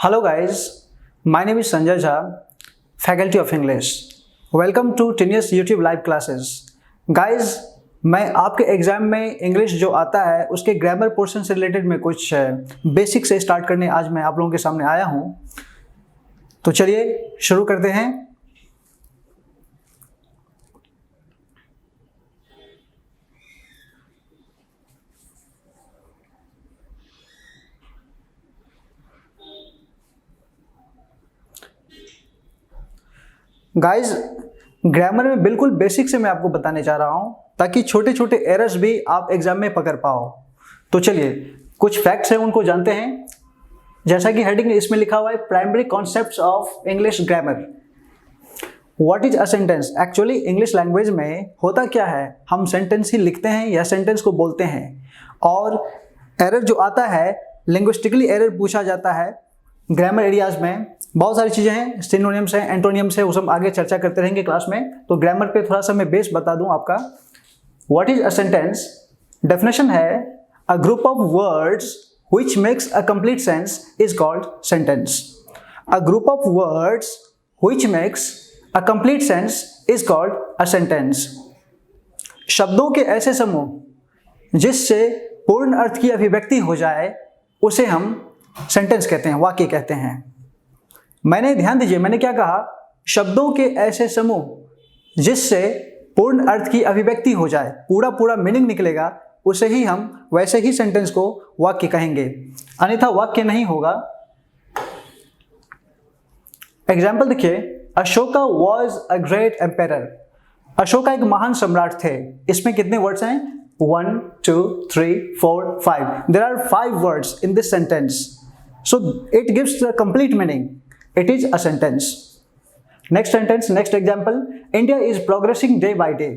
Hello guys, my name is Sanjay Jha, Faculty of English. Welcome to Tinius YouTube Live Classes. Guys, मैं आपके exam में English जो आता है उसके ग्रामर पोर्शन से रिलेटेड में कुछ बेसिक से स्टार्ट करने आज मैं आप लोगों के सामने आया हूँ। तो चलिए शुरू करते हैं। गाइस, ग्रामर में बिल्कुल बेसिक से मैं आपको बताने जा रहा हूं ताकि छोटे छोटे एरर्स भी आप एग्जाम में पकड़ पाओ। तो चलिए कुछ फैक्ट्स हैं उनको जानते हैं। जैसा कि हेडिंग इसमें लिखा हुआ है, primary concepts of English grammar. What is a sentence? Actually English language में होता क्या है, हम सेंटेंस ही लिखते हैं या सेंटेंस को बोलते हैं, और एरर जो आता है लिंग्विस्टिकली एरर पूछा जाता है। ग्रामर एरियाज में बहुत सारी चीज़ें हैं, सिनोनिम्स हैं, एंटोनिम्स हैं, वो सब आगे चर्चा करते रहेंगे क्लास में। तो ग्रामर पे थोड़ा सा मैं बेस बता दूं आपका। What is a sentence? Definition है, a group of words which makes a complete sense is called sentence. A group of words which makes a complete sense is called a sentence. शब्दों के ऐसे समूह जिससे पूर्ण अर्थ की अभिव्यक्ति हो जाए उसे हम सेंटेंस कहते हैं, वाक्य कहते हैं। मैंने ध्यान दीजिए, मैंने क्या कहा? शब्दों के ऐसे समूह जिससे पूर्ण अर्थ की अभिव्यक्ति हो जाए, पूरा मीनिंग निकलेगा, उसे ही हम वैसे ही सेंटेंस को वाक्य कहेंगे, अन्यथा वाक्य नहीं होगा। एग्जाम्पल देखिए, Ashoka was a great emperor. Ashoka एक महान सम्राट थे। इसमें कितने वर्ड्स हैं? 1 2 3 4 5। There are 5 words in this sentence, so it gives the complete meaning. It is a sentence. Next sentence, next example, India is progressing day by day.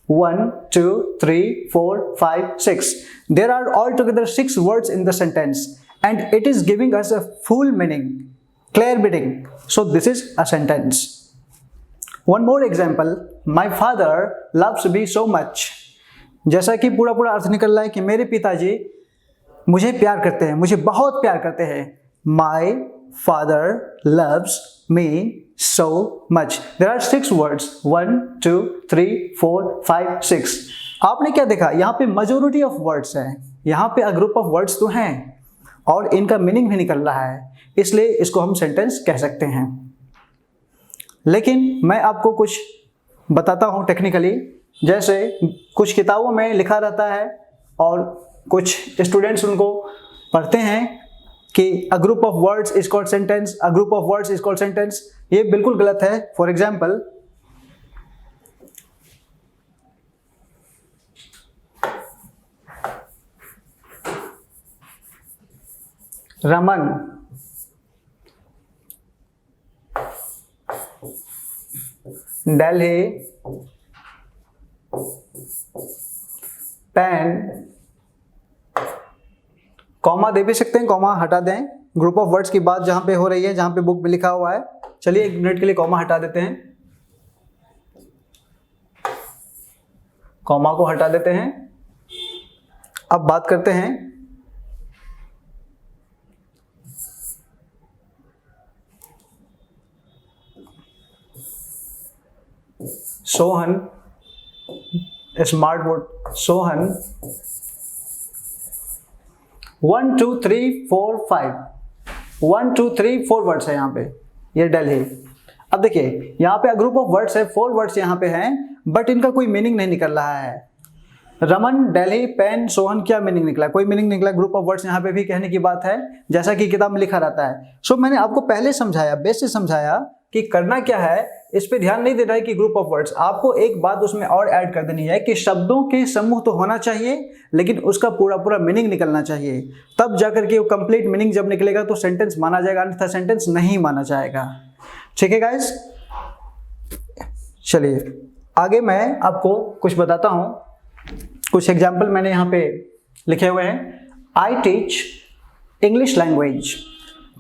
1 2 3 4 5 6. There are altogether 6 words in the sentence and it is giving us a full meaning, clear meaning. So this is a sentence. One more example, my father loves me so much. जैसा कि पूरा अर्थ निकल रहा है कि मेरे पिताजी मुझे प्यार करते हैं, मुझे बहुत प्यार करते हैं। My father loves me so much. There are 6 words. 1 2 3 4 5 6. आपने क्या देखा? यहाँ पे majority of words हैं, यहाँ पे a group of words तो हैं और इनका मीनिंग भी निकल रहा है, इसलिए इसको हम सेंटेंस कह सकते हैं। लेकिन मैं आपको कुछ बताता हूँ टेक्निकली। जैसे कुछ किताबों में लिखा रहता है और कुछ स्टूडेंट्स उनको पढ़ते हैं कि a group of words is called sentence, a group of words is called sentence. ये बिल्कुल गलत है। For example, Raman Delhi pen, comma दे भी सकते हैं, कॉमा हटा दें। ग्रुप ऑफ वर्ड्स की बात जहां पे हो रही है, जहां पे बुक में लिखा हुआ है। चलिए 1 मिनट के लिए कॉमा हटा देते हैं, कॉमा को हटा देते हैं। अब बात करते हैं Sohan, smart board Sohan 1 2 3 4 5, 1 2 3 4 words है यहाँ पे, ये दिल्ली। अब देखिए यहाँ पे ग्रुप ऑफ वर्ड्स है, 4 वर्ड्स यहाँ पे हैं, बट इनका कोई मीनिंग नहीं निकल रहा है। रमन, दिल्ली, पेन, सोहन, क्या मीनिंग निकला? कोई मीनिंग निकला। ग्रुप ऑफ वर्ड्स यहाँ पे भी कहने की बात है, जैसा कि किताब में लिखा रहता है। सो मैंने आपको पहले समझाया, बेस से समझाया कि करना क्या है, इस पे ध्यान नहीं देना है कि ग्रुप ऑफ वर्ड्स। आपको एक बात उसमें और ऐड कर देनी है कि शब्दों के समूह तो होना चाहिए, लेकिन उसका पूरा मीनिंग निकलना चाहिए। तब जाकर के वो कंप्लीट मीनिंग जब निकलेगा तो सेंटेंस माना जाएगा, अन्यथा सेंटेंस नहीं माना जाएगा। ठीक है गाइस, चलिए आगे मैं आपको कुछ बताता हूँ। कुछ एग्जाम्पल मैंने यहाँ पे लिखे हुए हैं। I teach English language.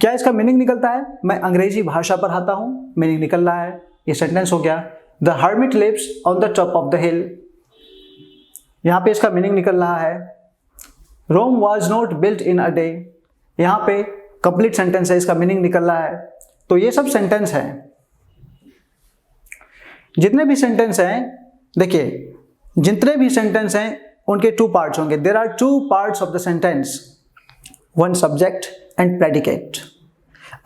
क्या इसका मीनिंग निकलता है? मैं अंग्रेजी भाषा पढ़ाता हूँ, मीनिंग निकल रहा है, ये सेंटेंस हो गया। The hermit lives on the top of the hill, यहाँ पे इसका मीनिंग निकल रहा है। Rome was not built in a day, यहाँ पे कंप्लीट सेंटेंस है, इसका मीनिंग निकल रहा है। तो ये सब सेंटेंस हैं। जितने भी सेंटेंस हैं, देखिए जितने भी सेंटेंस हैं उनके टू पार्ट्स होंगे। There are two parts of the sentence, one subject and predicate.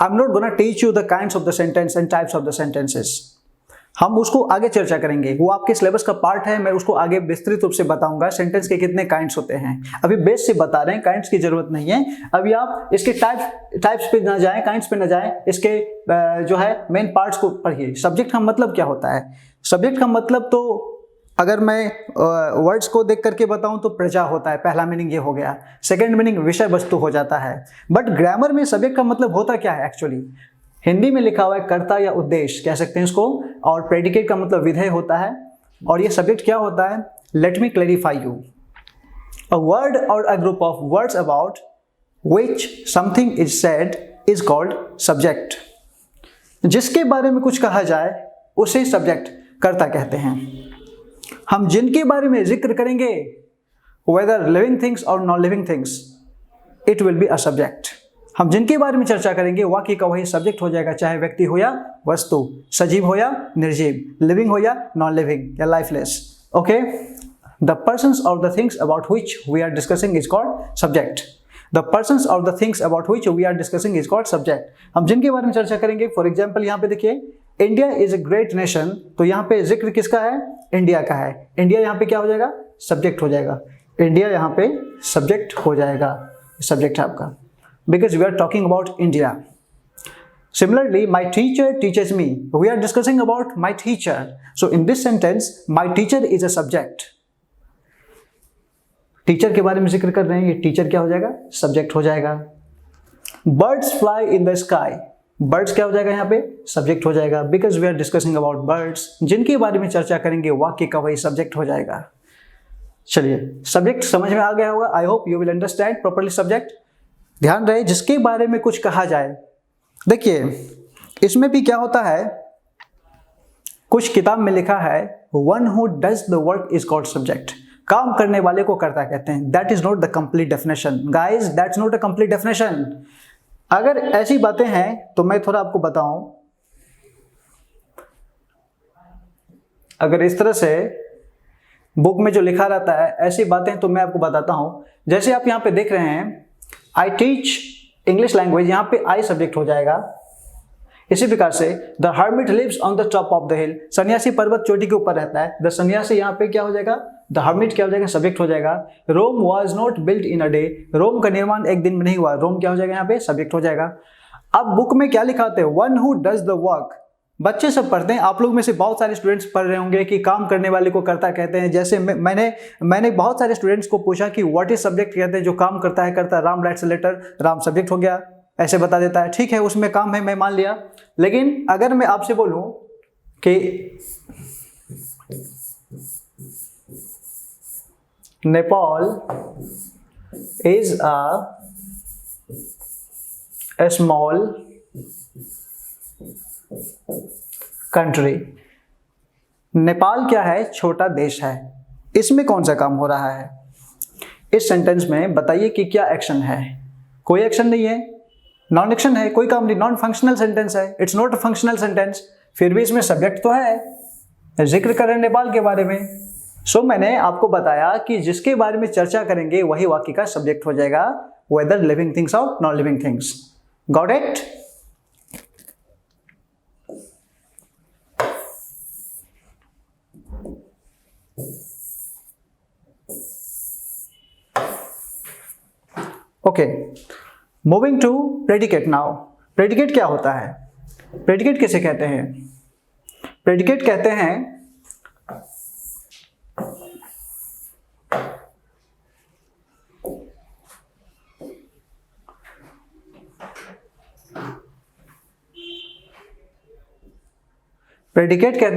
I am not gonna teach you the kinds of the sentence and types of the sentences, हम उसको आगे चर्चा करेंगे, वो आपके सिलेबस का पार्ट है, मैं उसको आगे विस्तृत रूप से बताऊंगा सेंटेंस के कितने काइंड्स होते हैं। अभी बेस से बता रहे हैं, काइंड्स की जरूरत नहीं है। अभी आप इसके टाइप्स पे ना जाएं, काइंड्स पे ना जाएं, इसके जो है मेन पार्ट्स को पढ़िए। सब्जेक्ट का मतलब क्या होता है? सब्जेक्ट का मतलब तो अगर मैं वर्ड्स को देख करके बताऊं तो प्रजा होता है, पहला मीनिंग ये हो गया। सेकेंड मीनिंग विषय वस्तु हो जाता है। बट ग्रामर में सब्जेक्ट का मतलब होता क्या है एक्चुअली? हिंदी में लिखा हुआ है कर्ता या उद्देश्य कह सकते हैं इसको, और प्रेडिकेट का मतलब विधेय होता है। और ये सब्जेक्ट क्या होता है? Let me clarify you, a word और a group of words about which something is said is called subject. जिसके बारे में कुछ कहा जाए उसे सब्जेक्ट कर्ता कहते हैं। हम जिनके बारे में जिक्र करेंगे, वेदर लिविंग थिंग्स और non living things, it will be a subject. हम जिनके बारे में चर्चा करेंगे वाक्य का वही सब्जेक्ट हो जाएगा, चाहे व्यक्ति हो या वस्तु, सजीव हो या निर्जीव, लिविंग हो या नॉन लिविंग या लाइफलेस। ओके, द पर्सन्स और the things about which we are discussing is called subject. The persons और the things about which we are discussing is called subject. हम जिनके बारे में चर्चा करेंगे, फॉर एग्जाम्पल यहाँ पे देखिए, India is a great nation, तो यहाँ पे जिक्र किसका है? इंडिया का है। इंडिया यहाँ पे क्या हो जाएगा? सब्जेक्ट हो जाएगा। इंडिया यहाँ पे सब्जेक्ट हो जाएगा, सब्जेक्ट है आपका, because we are talking about India. Similarly, my teacher teaches me. We are discussing about my teacher. So in this sentence, my teacher is a subject. Teacher के बारे में जिक्र कर रहे हैं, ये टीचर क्या हो जाएगा? सब्जेक्ट हो जाएगा। Birds fly in the sky. Birds क्या हो जाएगा यहाँ पे? सब्जेक्ट हो जाएगा, because we are discussing about birds. जिनके बारे में चर्चा करेंगे वाक्य का वही सब्जेक्ट हो जाएगा। चलिए, सब्जेक्ट समझ में आ गया होगा। I hope you will understand properly subject. ध्यान रहे, जिसके बारे में कुछ कहा जाए। देखिए इसमें भी क्या होता है, कुछ किताब में लिखा है one who does the work is called subject. काम करने वाले को कर्ता कहते हैं। That is not the complete definition guys, that's not a complete definition. अगर ऐसी बातें हैं तो मैं थोड़ा आपको बताऊं, अगर इस तरह से बुक में जो लिखा रहता है ऐसी बातें, तो मैं आपको बताता हूं। जैसे आप यहां पे देख रहे हैं, आई टीच इंग्लिश लैंग्वेज, यहाँ पे आई सब्जेक्ट हो जाएगा। इसी प्रकार से the hermit lives on the top of the hill, सन्यासी पर्वत चोटी के ऊपर रहता है। द सन्यासी यहाँ पे क्या हो जाएगा? द हर्मिट क्या हो जाएगा? सब्जेक्ट हो जाएगा। Rome was not built in a day, Rome का निर्माण एक दिन में नहीं हुआ, रोम क्या हो जाएगा? यहाँ पे सब्जेक्ट हो जाएगा। अब बुक में क्या लिखा होता है? One who does the work. बच्चे सब पढ़ते हैं, आप लोग में से बहुत सारे स्टूडेंट्स पढ़ रहे होंगे कि काम करने वाले को कर्ता कहते हैं। जैसे मैंने बहुत सारे स्टूडेंट्स को पूछा कि व्हाट इज सब्जेक्ट कहते हैं, जो काम करता है कर्ता। Ram writes a letter, Ram subject हो गया, ऐसे बता देता है। ठीक है, उसमें काम है, मैं मान लिया। लेकिन अगर मैं आपसे बोलूं कि Nepal is a small country, Nepal क्या है? छोटा देश है। इसमें कौन सा काम हो रहा है? इस सेंटेंस में बताइए कि क्या एक्शन है? कोई एक्शन नहीं है, नॉन एक्शन है, कोई काम नहीं, नॉन फंक्शनल सेंटेंस है। It's not a functional sentence. फिर भी इसमें सब्जेक्ट तो है, जिक्र करें नेपाल के बारे में। सो मैंने आपको बताया कि जिसके बारे में चर्चा करेंगे वही वाक्य का सब्जेक्ट हो जाएगा, वेदर लिविंग थिंग्स और non living things. Got it? Okay, moving to predicate now. Predicate क्या होता है? प्रेडिकेट किसे कहते हैं? प्रेडिकेट कहते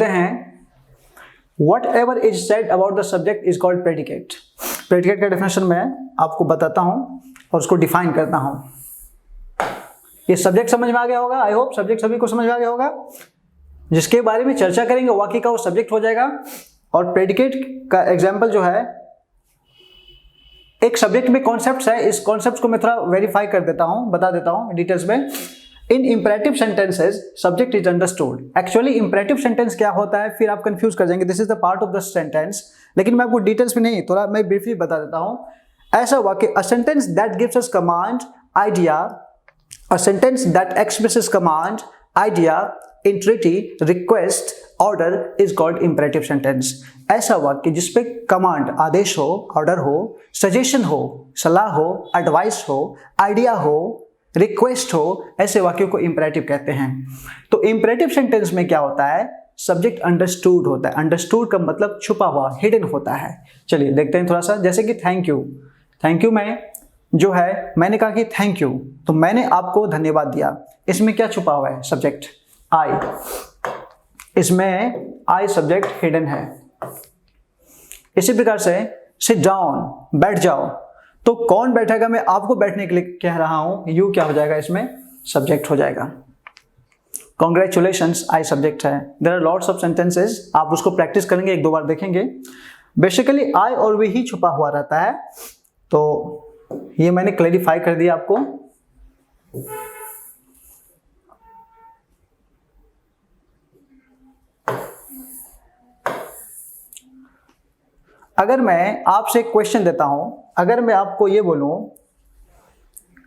हैं what ever is said about the subject is called predicate. Predicate का डेफिनेशन मैं आपको बताता हूं और उसको डिफाइन करता हूं। ये सब्जेक्ट समझ में आ गया होगा। आई होप सब्जेक्ट सभी को समझ में आ गया होगा। जिसके बारे में चर्चा करेंगे वाक्य का वो सब्जेक्ट हो जाएगा। और प्रेडिकेट का एग्जाम्पल जो है, एक सब्जेक्ट में कॉन्सेप्ट्स है, इस कॉन्सेप्ट को मैं थोड़ा वेरीफाई कर देता हूं, बता देता हूं डिटेल्स में। In imperative sentences subject is understood. Actually imperative sentence क्या होता है फिर आप कंफ्यूज कर जाएंगे, this is the part of the sentence, लेकिन मैं आपको डिटेल्स में नहीं, थोड़ा मैं ब्रीफली बता देता हूं। ऐसा वाक्य, a sentence that gives us command, idea, a sentence that expresses command, idea, entreaty, request, order is called imperative sentence. ऐसा वाक्य जिसपे कमांड, आदेश हो, ऑर्डर हो, सजेशन हो, सलाह हो, एडवाइस हो, आइडिया हो, रिक्वेस्ट हो, ऐसे वाक्यों को इंपरेटिव कहते हैं। तो इंपरेटिव सेंटेंस में क्या होता है, सब्जेक्ट अंडरस्टूड होता है। अंडरस्टूड का मतलब छुपा हुआ, हिडन होता है। चलिए देखते हैं थोड़ा सा, जैसे कि थैंक यू। थैंक यू में जो है, मैंने कहा कि थैंक यू, तो मैंने आपको धन्यवाद दिया, इसमें क्या छुपा हुआ है, सब्जेक्ट आई, इसमें आई सब्जेक्ट हिडन है। इसी प्रकार से सिट डाउन, बैठ जाओ, तो कौन बैठेगा, मैं आपको बैठने के लिए कह रहा हूं, यू क्या हो जाएगा, इसमें सब्जेक्ट हो जाएगा। कॉन्ग्रेचुलेशंस, आई सब्जेक्ट है। There are lots of sentences, आप उसको प्रैक्टिस करेंगे, एक दो बार देखेंगे। बेसिकली आई और वी ही छुपा हुआ रहता है, तो ये मैंने क्लैरिफाई कर दिया आपको। अगर मैं आपसे एक क्वेश्चन देता हूं, अगर मैं आपको ये बोलूं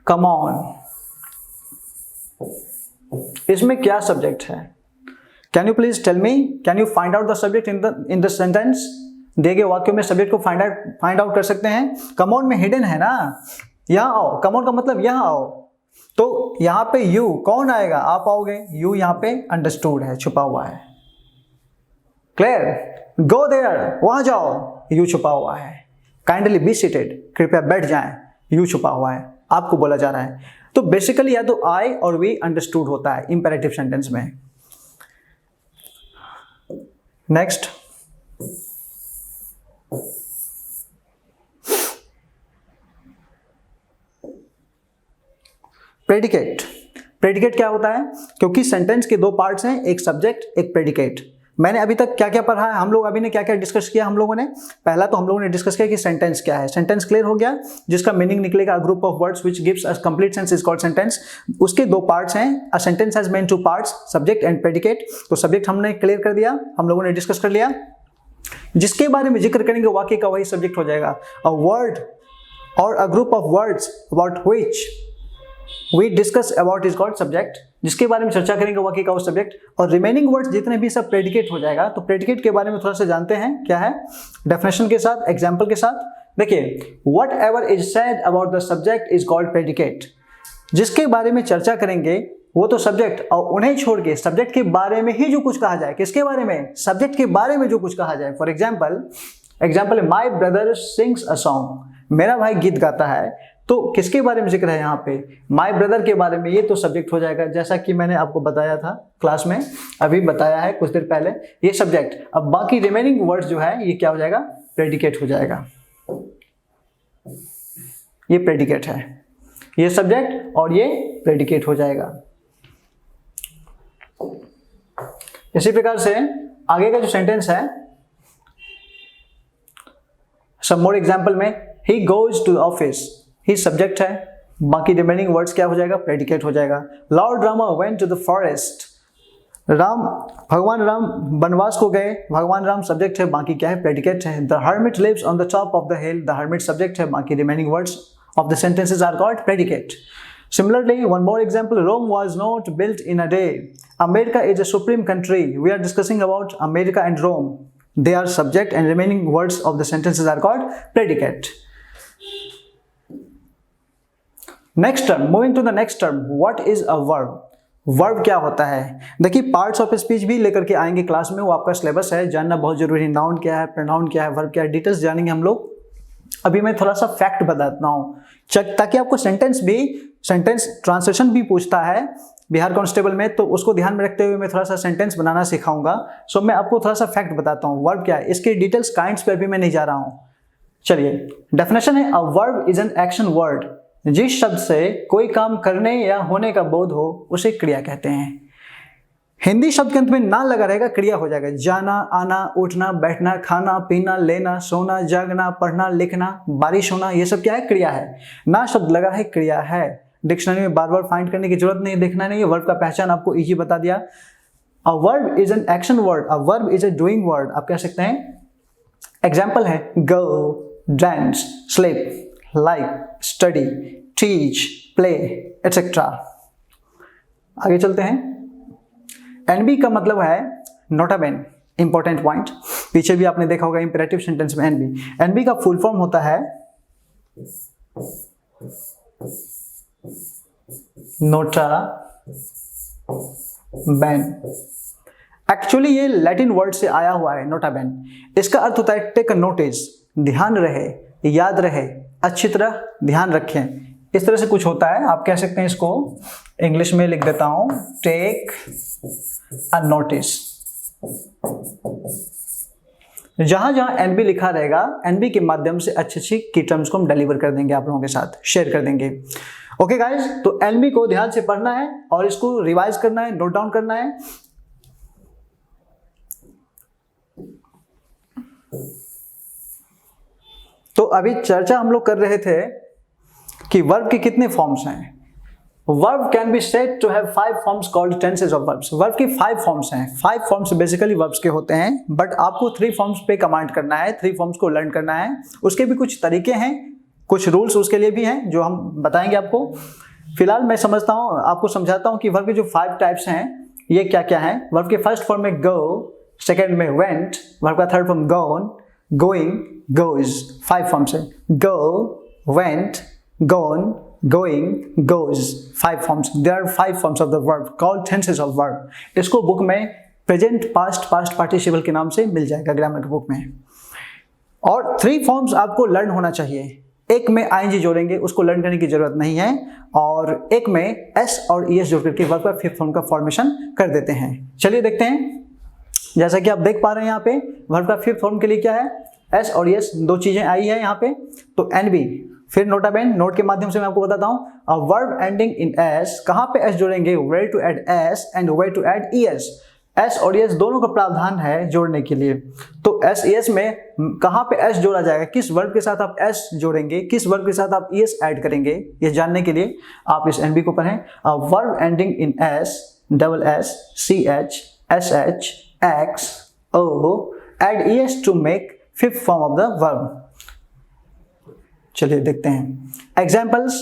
कम ऑन, इसमें क्या सब्जेक्ट है, can you please tell me, can you find out the subject in the sentence. दिए गए वाक्यों में सब्जेक्ट को फाइंड आउट कर सकते हैं। कम ऑन में हिडन है ना, यहां आओ, कम ऑन का मतलब यहां आओ, तो यहां पे यू कौन आएगा, आप आओगे, यू यहां पे अंडरस्टूड है, छुपा हुआ है। क्लियर, गो देयर, वहां जाओ, यू छुपा हुआ है। काइंडली बी सीटेड, कृपया बैठ जाएं, यू छुपा हुआ है, आपको बोला जा रहा है। तो बेसिकली या तो आई और वी अंडरस्टूड होता है इंपेरेटिव सेंटेंस में। Next, predicate. प्रेडिकेट क्या होता है, क्योंकि सेंटेंस के दो पार्ट्स हैं, एक सब्जेक्ट एक प्रेडिकेट। मैंने अभी तक क्या क्या पढ़ा है, हम लोग अभी ने क्या क्या डिस्कस किया हम लोगों ने, पहला तो हम लोगों ने डिस्कस किया कि सेंटेंस क्या है। सेंटेंस क्लियर हो गया, जिसका मीनिंग निकलेगा group of words which gives a complete sense is called sentence. उसके दो पार्ट्स हैं, a sentence has main two parts, subject and predicate. तो सब्जेक्ट हमने क्लियर कर दिया, हम लोगों ने डिस्कस कर लिया। जिसके बारे में जिक्र करेंगे वाक्य का वही सब्जेक्ट हो जाएगा। अ वर्ड और a group of words about which we discuss about is called subject. जिसके बारे में चर्चा करेंगे वाक्य का वो सब्जेक्ट, और रिमेनिंग वर्ड्स जितने भी सब प्रेडिकेट हो जाएगा। तो प्रेडिकेट के बारे में थोड़ा सा जानते हैं क्या है, डेफिनेशन के साथ, एग्जांपल के साथ। देखिए, what ever is said about the subject is called predicate. जिसके बारे में चर्चा करेंगे वो तो सब्जेक्ट, और उन्हें छोड़ के सब्जेक्ट के बारे में ही जो कुछ कहा जाए, किसके बारे में, सब्जेक्ट के बारे में जो कुछ कहा जाए। For example my brother sings a song, मेरा भाई गीत गाता है, तो किसके बारे में जिक्र है यहाँ पे, माय ब्रदर के बारे में, ये तो सब्जेक्ट हो जाएगा। जैसा कि मैंने आपको बताया था क्लास में, अभी बताया है कुछ देर पहले, ये सब्जेक्ट। अब बाकी रिमेनिंग वर्ड्स जो है ये क्या हो जाएगा, प्रेडिकेट हो जाएगा। ये प्रेडिकेट है, ये सब्जेक्ट और ये प्रेडिकेट हो जाएगा। इसी प्रकार से आगे का जो सेंटेंस है, सम मोर एग्जाम्पल में, he goes to office, he subject है, बाकी रिमेनिंग वर्ड्स क्या हो जाएगा, प्रेडिकेट हो जाएगा। Lord Rama went to the forest, भगवान राम वनवास को गए, भगवान राम सब्जेक्ट है, बाकी क्या है, प्रेडिकेट है। The hermit lives on the top of the hill, the hermit subject है, बाकी remaining words of the sentences are called predicate. Similarly, one more example, Rome was not built in a day. America is a supreme country. We are discussing about America and Rome. They are subject and remaining words of the sentences are called predicate. Next term, moving to the next term, what is a verb? Verb क्या होता है, देखिए parts of speech भी लेकर के आएंगे class में, वो आपका सिलेबस है, जानना बहुत जरूरी है। नाउन क्या है, प्रोनाउन क्या है, वर्ब क्या है, डिटेल्स जानेंगे हम लोग। अभी मैं थोड़ा सा फैक्ट बताता हूँ, ताकि आपको सेंटेंस ट्रांसलेशन भी पूछता है बिहार कांस्टेबल में, तो उसको ध्यान में रखते हुए मैं थोड़ा सा सेंटेंस बनाना सिखाऊंगा। सो मैं आपको थोड़ा सा फैक्ट बताता हूँ, वर्ब क्या है, इसके डिटेल्स काइंड्स पे भी मैं नहीं जा रहा हूँ। चलिए, डेफिनेशन है, अ verb is an action word. जिस शब्द से कोई काम करने या होने का बोध हो उसे क्रिया कहते हैं। हिंदी शब्द के अंत में ना लगा रहेगा, क्रिया हो जाएगा। जाना, आना, उठना, बैठना, खाना, पीना, लेना, सोना, जागना, पढ़ना, लिखना, बारिश होना, ये सब क्या है? क्रिया है। ना शब्द लगा है, क्रिया है। डिक्शनरी में बार बार फाइंड करने की जरूरत नहीं, देखना नहीं है। वर्ब का पहचान आपको इजी बता दिया। A verb is an action word, a verb is a doing word. आप कह सकते हैं, एग्जाम्पल है go, dance, sleep, like, study, teach, play, etcetera. आगे चलते हैं। एनबी का मतलब है nota bene, important point, पीछे भी आपने देखा होगा इंपेरेटिव सेंटेंस में एनबी। एनबी का फुल फॉर्म होता है नोट अ बेन। एक्चुअली ये लैटिन वर्ड से आया हुआ है नोट अ बेन। इसका अर्थ होता है टेक अ नोटिस, ध्यान रहे, याद रहे, अच्छी तरह ध्यान रखें, इस तरह से कुछ होता है। आप कह सकते हैं इसको, इंग्लिश में लिख देता हूं, टेक अ नोटिस। जहां जहां एनबी लिखा रहेगा, एनबी के माध्यम से अच्छी अच्छी की टर्म्स को हम डिलीवर कर देंगे, आप लोगों के साथ शेयर कर देंगे। ओके गाइस, तो एनबी को ध्यान से पढ़ना है और इसको रिवाइज करना है, नोट डाउन करना है। तो अभी चर्चा हम लोग कर रहे थे कि वर्ब के कितने फॉर्म्स हैं। Verb can be said to have 5 forms called tenses of verbs. Verb की 5 फॉर्म्स हैं। 5 फॉर्म्स बेसिकली वर्ब्स के होते हैं, बट आपको 3 फॉर्म्स पे कमांड करना है, 3 फॉर्म्स को लर्न करना है। उसके भी कुछ तरीके हैं, कुछ रूल्स उसके लिए भी हैं जो हम बताएंगे आपको। फिलहाल मैं समझता हूं, आपको समझाता हूं कि वर्ब के जो 5 टाइप्स हैं ये क्या क्या हैं। वर्ब के फर्स्ट फॉर्म में गो, सेकेंड में वेंट, वर्ब का थर्ड फॉर्म गोन, गोइंग, गोज। 5 फॉर्म्स है, गो, went, gone, going, goes। 5 forms। There are 5 forms of the verb called tenses of verb। इसको बुक में प्रेजेंट, पास्ट, पास्ट पार्टिसिपल के नाम से मिल जाएगा ग्रामर की बुक में। और 3 फॉर्म्स आपको लर्न होना चाहिए। एक में आईएनजी जोड़ेंगे, उसको लर्न करने की जरूरत नहीं है, और एक में एस और ईएस जोड़ करके वर्ब का 5th फॉर्म का फॉर्मेशन कर देते हैं। चलिए देखते हैं। जैसा कि आप देख पा रहे हैं यहाँ पे वर्ब का 5th फॉर्म के लिए क्या है, एस और ईएस, 2 चीजें आई है यहाँ पे। तो एनबी, फिर नोट अ बेन, नोट के माध्यम से मैं आपको बताता हूं, a verb ending in s. कहां पे एस जोड़ेंगे, where to add s and where to add es. S और ईएस दोनों का प्रावधान है जोड़ने के लिए। तो एस ईएस में कहां पे एस जोड़ा जाएगा, किस वर्ब के साथ आप एस जोड़ेंगे, किस वर्ब के साथ आप ईएस ऐड करेंगे, ये जानने के लिए आप इस एनबी को पढ़ें। A verb ending in s, double s, C H, S H, X, O, add es to make 5th form of the verb. चलिए देखते हैं एग्जाम्पल्स।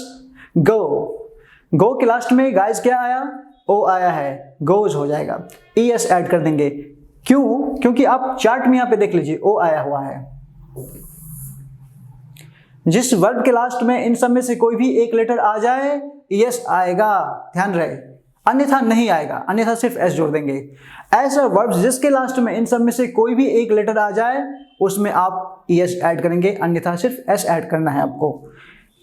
गो, गो के लास्ट में गाइस क्या आया, ओ आया है, गोज हो जाएगा। ईएस ऐड कर देंगे, क्यों, क्योंकि आप चार्ट में यहां पे देख लीजिए ओ आया हुआ है। जिस वर्ब के लास्ट में इन सब में से कोई भी एक लेटर आ जाए, ईएस आएगा, ध्यान रहे, अन्यथा नहीं आएगा, अन्यथा सिर्फ एस जोड़ देंगे। ऐसा वर्ब्स जिसके लास्ट में इन सब में से कोई भी एक लेटर आ जाए, उसमें आप ईएस ऐड करेंगे, अन्यथा सिर्फ एस ऐड करना है आपको।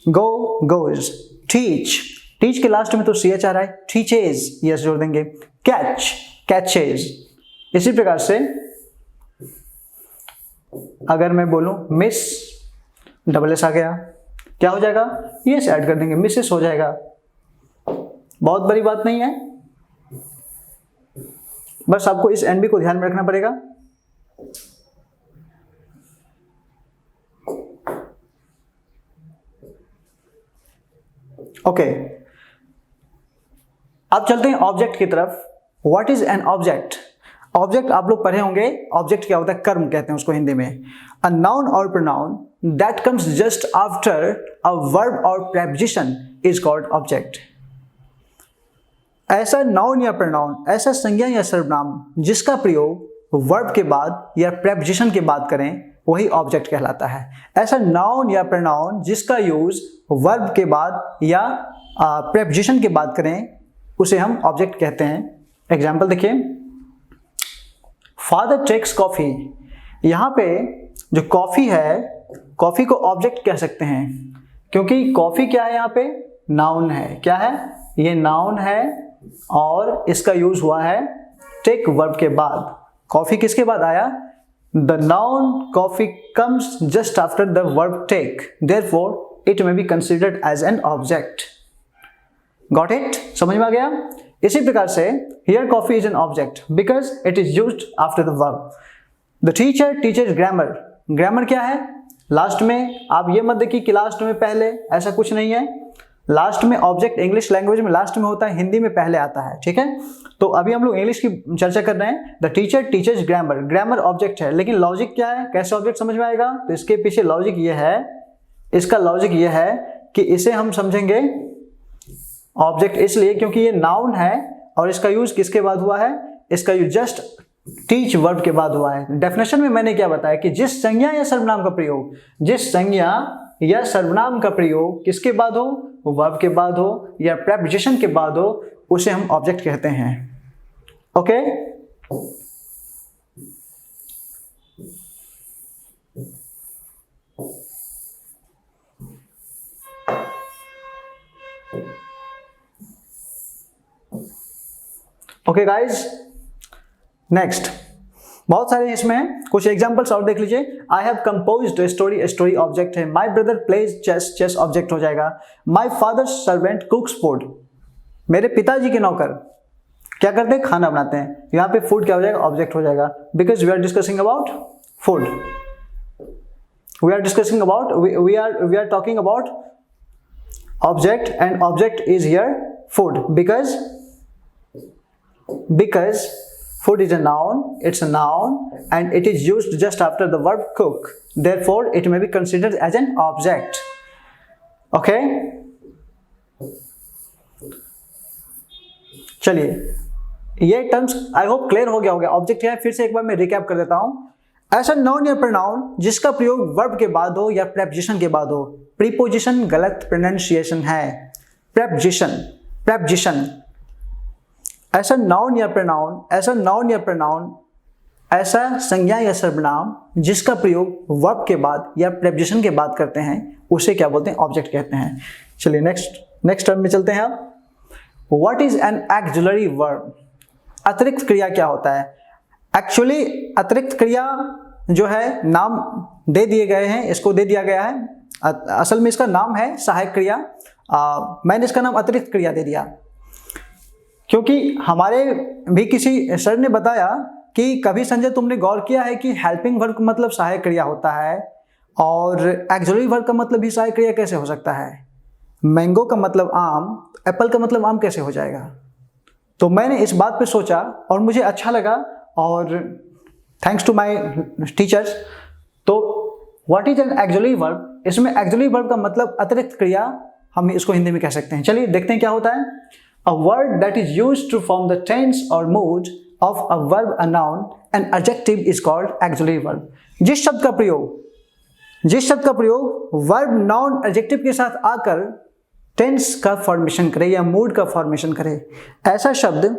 गो, गोज। टीच, टीच के लास्ट में तो सी एच आ रहा है, टीचेज, ईएस जोड़ देंगे। Catch, catches. इसी प्रकार से अगर मैं बोलूं मिस, डबल एस आ गया, क्या हो जाएगा, ईएस ऐड कर देंगे, मिसेस हो जाएगा। बहुत बड़ी बात नहीं है, बस आपको इस एनबी को ध्यान में रखना पड़ेगा। ओके, अब चलते हैं ऑब्जेक्ट की तरफ। What is an object. Object आप लोग पढ़े होंगे, ऑब्जेक्ट क्या होता है, कर्म कहते हैं उसको हिंदी में। अ नाउन और pronoun that comes just after a verb और प्रेपोजिशन इज कॉल्ड ऑब्जेक्ट। ऐसा नाउन या प्रोनाउन, ऐसा संज्ञा या सर्वनाम जिसका प्रयोग वर्ब के बाद या प्रेपोजिशन के बाद करें, वही ऑब्जेक्ट कहलाता है। ऐसा नाउन या प्रोनाउन जिसका यूज वर्ब के बाद या प्रेपोजिशन के बाद करें, उसे हम ऑब्जेक्ट कहते हैं। एग्जाम्पल देखिए, फादर टेक्स कॉफी। यहां पे जो कॉफी है, कॉफी को ऑब्जेक्ट कह सकते हैं, क्योंकि कॉफी क्या है, यहाँ पे नाउन है। क्या है, ये नाउन है और इसका यूज हुआ है टेक वर्ब के बाद। कॉफी किसके बाद आया, the noun coffee comes just after the verb take, therefore it may be considered as an object. Got it, समझ में आ गया। इसी प्रकार से here coffee is an object because it is used after the verb. The teacher teachers grammar, grammar क्या है? Last में। आप ये मत देखिए कि लास्ट में पहले, ऐसा कुछ नहीं है। लास्ट में ऑब्जेक्ट इंग्लिश लैंग्वेज में लास्ट में होता है, हिंदी में पहले आता है, ठीक है। तो अभी हम लोग इंग्लिश की चर्चा कर रहे हैं। The teacher teachers grammar, grammar object है, लेकिन लॉजिक क्या है, कैसे ऑब्जेक्ट समझ में आएगा? तो इसके पीछे लॉजिक ये है, इसका लॉजिक ये है कि इसे हम समझेंगे ऑब्जेक्ट इसलिए क्योंकि ये नाउन है और इसका यूज किसके बाद हुआ है? इसका यूज जस्ट टीच वर्ब के बाद हुआ है। डेफिनेशन में मैंने क्या बताया कि जिस संज्ञा या सर्वनाम का प्रयोग, जिस संज्ञा या सर्वनाम का प्रयोग किसके बाद हो? वर्ब के बाद हो या प्रेपोजिशन के बाद हो, उसे हम ऑब्जेक्ट कहते हैं। ओके, ओके गाइज, नेक्स्ट बहुत सारे इसमें कुछ एग्जांपल्स और देख लीजिए। I have composed a story, story object है। My brother plays chess, chess object हो जाएगा। My father servant cooks food, मेरे पिताजी के नौकर क्या करते हैं? खाना बनाते हैं। यहाँ पे फूड क्या हो जाएगा? ऑब्जेक्ट हो जाएगा, because we are discussing about food. We are discussing about, we are talking about object and object is here food because food is a noun, it's a noun and it is used just after the verb cook, therefore it may be considered as an object. Okay, चलिए ये terms I hope clear हो गया होगा। Object है, फिर से एक बार मैं रिकैप कर देता हूं। ऐसा नाउन या प्रोनाउन जिसका प्रयोग वर्ब के बाद हो या प्रेपोजिशन के बाद हो। प्रीपोजिशन गलत प्रोनाउंसिएशन है, प्रेपोजिशन, प्रेपोजिशन। ऐसा नाउन या प्रोनाउन, ऐसा नाउन या प्रोनाउन, ऐसा संज्ञा या सर्वनाम जिसका प्रयोग वर्ब के बाद या प्रेपोजिशन के बाद करते हैं, उसे क्या बोलते हैं? ऑब्जेक्ट कहते हैं। चलिए नेक्स्ट टर्म में चलते हैं। अब what is an auxiliary verb? अतिरिक्त क्रिया क्या होता है? एक्चुअली अतिरिक्त क्रिया जो है नाम दे दिए गए हैं, इसको दे दिया गया है। असल में इसका नाम है सहायक क्रिया, मैंने इसका नाम अतिरिक्त क्रिया दे दिया क्योंकि हमारे भी किसी सर ने बताया कि कभी संजय तुमने गौर किया है कि हेल्पिंग वर्ब का मतलब सहायक क्रिया होता है और एक्सुलरी वर्ब का मतलब भी सहायक क्रिया कैसे हो सकता है? मैंगो का मतलब आम, एप्पल का मतलब आम कैसे हो जाएगा? तो मैंने इस बात पे सोचा और मुझे अच्छा लगा और थैंक्स टू माय टीचर्स। तो what is an auxiliary verb? इसमें एक्सुलरी वर्ब का मतलब अतिरिक्त क्रिया, हम इसको हिंदी में कह सकते हैं। चलिए देखते हैं क्या होता है। A word that is used to form the tense or mood of a verb, a noun, an adjective is called auxiliary verb. जिस शब्द का प्रयोग वर्ब, नाउन, एडजेक्टिव के साथ आकर टेंस का फॉर्मेशन करे या मूड का फॉर्मेशन करे, ऐसा शब्द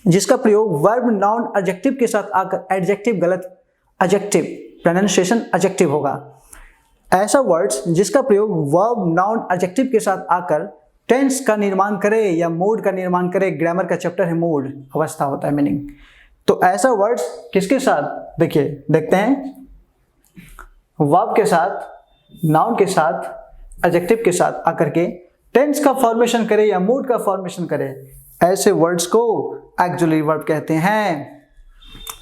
जिसका प्रयोग वर्ब, नाउन, एडजेक्टिव के साथ आकर, एडजेक्टिव गलत, एडजेक्टिव प्रोनाउंसिएशन एडजेक्टिव होगा। ऐसा वर्ड्स जिसका प्रयोग वर्ब, नाउन, एडजेक्टिव के साथ आकर टेंस का निर्माण करे या मूड का निर्माण करे। ग्रामर का चैप्टर है मूड, अवस्था होता है, मीनिंग। तो ऐसा वर्ड्स किसके साथ? देखिए देखते हैं, वर्ब के साथ, नाउन के साथ, एडजेक्टिव के साथ आकर के टेंस का फॉर्मेशन करे या मूड का फॉर्मेशन करे, ऐसे वर्ड्स को एक्सुलरी वर्ब कहते हैं।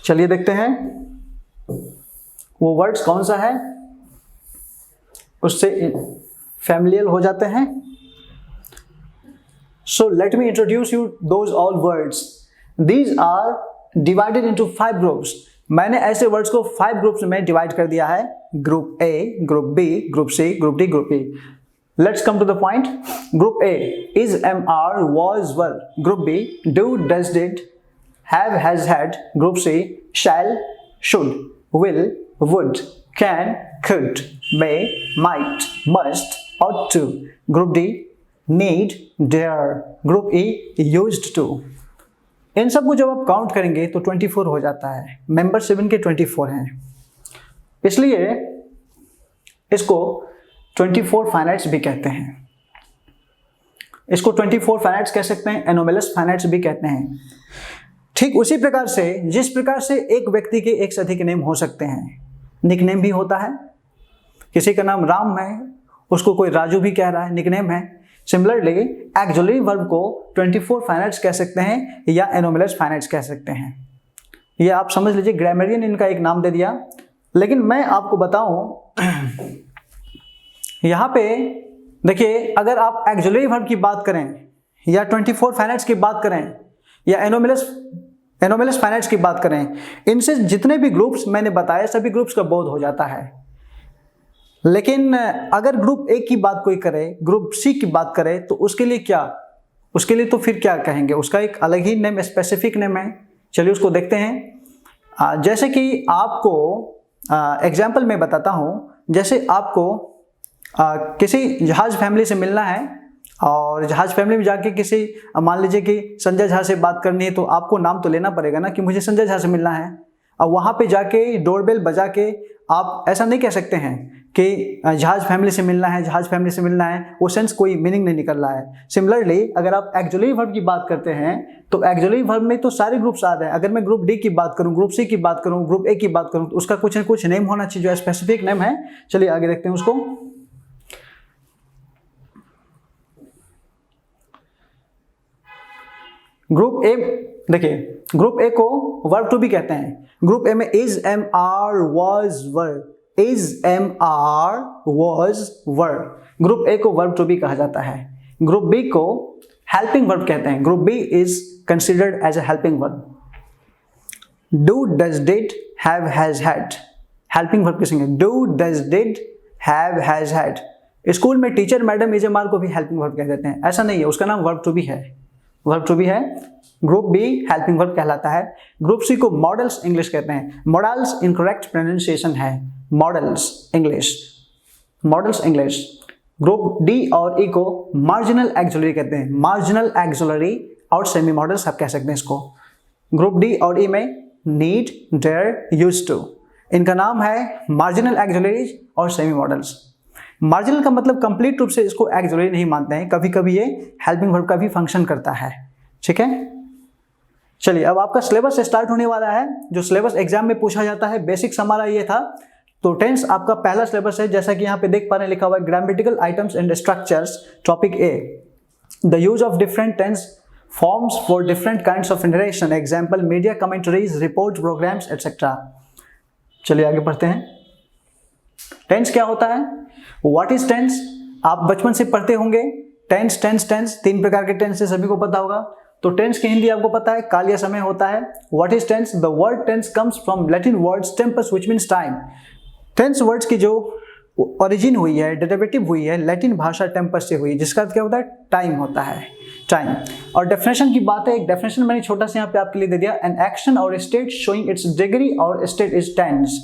चलिए देखते हैं वो वर्ड्स कौन सा है, उससे फैमिलियर हो जाते हैं। So let me introduce you those all words. These are divided into 5 groups. मैंने ऐसे वर्ड्स को 5 ग्रुप्स में डिवाइड कर दिया है। Group A, group B, group C, group D, group E. Let's come to the point. Group A is, am, are, was, were. Group B, do, does, did, have, has, had. Group C, shall, should, will, would, can, could, may, might, must, ought to. Group D, need, dare. Group E, used to. इन सब को जब आप count करेंगे तो 24 हो जाता है। Membership इनके 24 हैं, इसलिए इसको 24 फाइनाइट्स भी कहते हैं। इसको 24 फाइनाइट्स कह सकते हैं, एनोमलस फाइनाइट्स भी कहते हैं। ठीक उसी प्रकार से जिस प्रकार से एक व्यक्ति के एक से अधिक नेम हो सकते हैं, निकनेम भी होता है। किसी का नाम राम है, उसको कोई राजू भी कह रहा है, निकनेम है। सिमिलरली एक्सिलरी वर्ब को 24 फाइनाइट्स कह सकते हैं या एनोमलस फाइनाइट्स कह सकते हैं। ये आप समझ लीजिए, ग्रामरियन इनका एक नाम दे दिया। लेकिन मैं आपको बताऊं यहां पे देखिए, अगर आप एक्सिलरी वर्ब की बात करें या 24 फाइनाइट्स की बात करें या एनोमलस फाइनाइट्स की बात करें, इनसे जितने भी ग्रुप्स मैंने बताए सभी ग्रुप्स का बोध हो जाता है। लेकिन अगर ग्रुप ए की बात कोई करे, ग्रुप सी की बात करे, तो उसके लिए क्या, उसके लिए तो फिर क्या कहेंगे, उसका एक अलग ही नेम, स्पेसिफिक नेम है। चलिए उसको देखते हैं। जैसे कि आपको एग्जाम्पल में बताता हूँ, जैसे आपको किसी जहाज फैमिली से मिलना है और जहाज फैमिली में जाके किसी, मान लीजिए कि संजय झा से बात करनी है, तो आपको नाम तो लेना पड़ेगा ना कि मुझे संजय झा से मिलना है। अब वहाँ पे जाके डोरबेल बजा के आप ऐसा नहीं कह सकते हैं कि जहाज फैमिली से मिलना है, जहाज फैमिली से मिलना है, वो सेंस कोई मीनिंग नहीं निकल रहा है। सिमिलरली अगर आप एक्सिलरी वर्ब की बात करते हैं तो एक्सिलरी वर्ब में तो सारे ग्रुप्स आ रहे हैं। अगर मैं ग्रुप डी की बात करूं, ग्रुप सी की बात करूं, ग्रुप ए की बात करूं, तो उसका कुछ न कुछ नेम होना चाहिए जो स्पेसिफिक नेम है। चलिए आगे देखते हैं उसको। ग्रुप ए, देखिए ग्रुप ए को वर्ब टू बी कहते हैं। ग्रुप ए में is, am, are, was, were, is, am, are, was, were. Group A को वर्ब टू बी कहा जाता है। ग्रुप बी को हेल्पिंग वर्ब कहते हैं। Group B is considered as a helping verb. Do, does, did, have, has, had. Helping verb किसके? Do, does, did, have, has, had. School में teacher, madam, इजमार को भी हेल्पिंग वर्ब कह देते हैं। ऐसा नहीं है, उसका नाम वर्ब टू बी है, वर्ब टू बी है। ग्रुप बी हेल्पिंग वर्ब कहलाता है। ग्रुप सी को मॉडल्स इंग्लिश कहते हैं। मॉडल्स इनकरेक्ट प्रोनाउंसिएशन है, models English, models English. Group D और ई को मार्जिनल एक्सिलरी कहते हैं। मार्जिनल एक्सिलरी और सेमी मॉडल्स आप कह सकते हैं इसको। ग्रुप डी और ई में नीड, डेयर, यूज्ड टू, इनका नाम है मार्जिनल एक्सिलरीज और सेमी मॉडल्स। मार्जिनल का मतलब कंप्लीट रूप से इसको एक्सिलरी नहीं मानते हैं, कभी कभी ये हेल्पिंग वर्ब का भी फंक्शन करता है। ठीक है, चलिए अब आपका सिलेबस स्टार्ट होने वाला है। जो सिलेबस एग्जाम में पूछा जाता है, बेसिक्स हमारा ये था। तो टेंस आपका पहला सिलेबस है, जैसा कि यहाँ पे देख पा रहे हैं लिखा हुआ है, grammatical items and structures. Topic A, the use of different tense forms for different kinds of narration, example media commentaries, report, programs etcetera. चलिए आगे बढ़ते हैं। टेंस क्या होता है? What is tense? आप बचपन से पढ़ते होंगे। टेंस टेंस टेंस, तीन प्रकार के टेंस से सभी को पता होगा। तो टेंस की हिंदी आपको पता है, काल या समय होता है। What is tense? The word tense comes from Latin words tempus which means time. Tense words की जो ओरिजिन हुई है, डेरिवेटिव हुई है, लैटिन भाषा टेम्पस से हुई, जिसका अर्थ क्या होता है? टाइम होता है, टाइम। और डेफिनेशन की बात है, एक डेफिनेशन मैंने छोटा सा यहाँ पे आपके लिए दे दिया, एन एक्शन और स्टेट शोइंग इट्स डिग्री और स्टेट इज टेंस।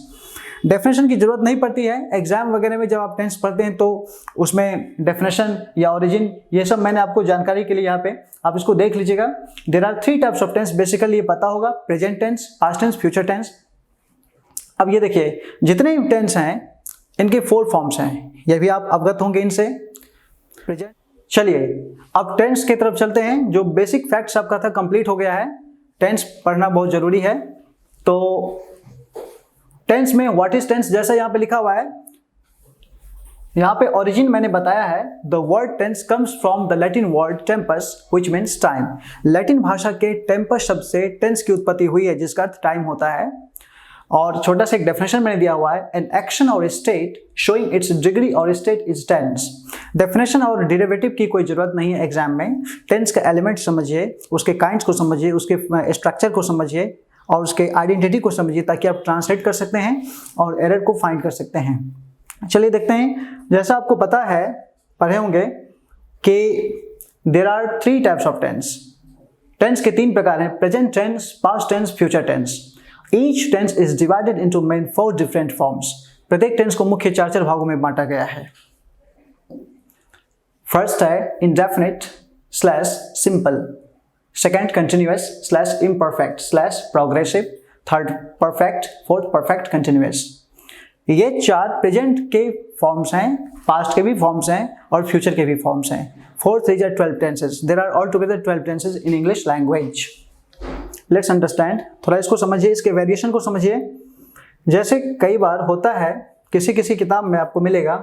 डेफिनेशन की जरूरत नहीं पड़ती है, एग्जाम वगैरह में जब आप टेंस पढ़ते हैं तो उसमें डेफिनेशन या ओरिजिन ये सब मैंने आपको जानकारी के लिए यहाँ पे आप इसको देख लीजिएगा। There are 3 types of tense, basically ये पता होगा, present tense, past tense, future tense. अब ये देखिए जितने भी टेंस हैं इनके 4 फॉर्म्स हैं, ये भी आप अवगत होंगे इनसे। प्रेजेंट, चलिए अब टेंस की तरफ चलते हैं। जो बेसिक फैक्ट्स आपका था कंप्लीट हो गया है। टेंस पढ़ना बहुत जरूरी है। तो टेंस में व्हाट इज टेंस, जैसा यहाँ पे लिखा हुआ है, यहाँ पे ओरिजिन मैंने बताया है, the word tense comes from the Latin word tempus which means time. Latin भाषा के टेम्पस शब्द से टेंस की उत्पत्ति हुई है, जिसका अर्थ टाइम होता है। और छोटा सा एक डेफिनेशन मैंने दिया हुआ है, एन एक्शन और स्टेट शोइंग इट्स डिग्री और स्टेट इज टेंस। डेफिनेशन और डेरिवेटिव की कोई जरूरत नहीं है एग्जाम में। टेंस का एलिमेंट समझिए, उसके काइंड्स को समझिए, उसके स्ट्रक्चर को समझिए और उसके आइडेंटिटी को समझिए, ताकि आप ट्रांसलेट कर सकते हैं और एरर को फाइंड कर सकते हैं। चलिए देखते हैं। जैसा आपको पता है, पढ़े होंगे कि there are 3 types of tense. Tense के 3 प्रकार हैं, present tense, past tense, future tense. Each tense is divided into main 4 different forms. प्रत्येक टेंस को मुख्य 4 भागों में बांटा गया है। फर्स्ट है indefinite slash simple, second continuous slash imperfect slash progressive, third perfect, fourth perfect continuous. ये 4 प्रेजेंट के फॉर्म्स हैं, पास्ट के भी फॉर्म्स हैं और फ्यूचर के भी फॉर्म्स हैं। 4 3 are 12 tenses. There are altogether 12 tenses in English language. Let's understand. थोड़ा इसको समझिए, इसके वेरिएशन को समझिए। जैसे कई बार होता है, किसी किताब में आपको मिलेगा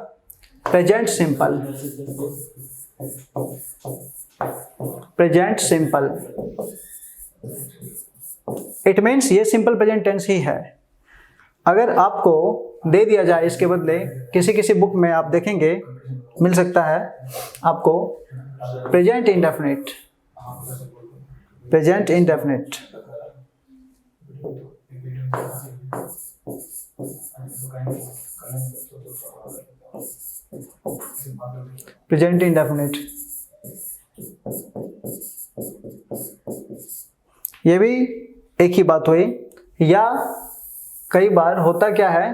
present simple, present simple, it means ये सिंपल प्रेजेंट टेंस ही है। अगर आपको दे दिया जाए इसके बदले, किसी किसी बुक में आप देखेंगे मिल सकता है आपको present indefinite, present indefinite, present indefinite, ये भी एक ही बात हुई। या कई बार होता क्या है,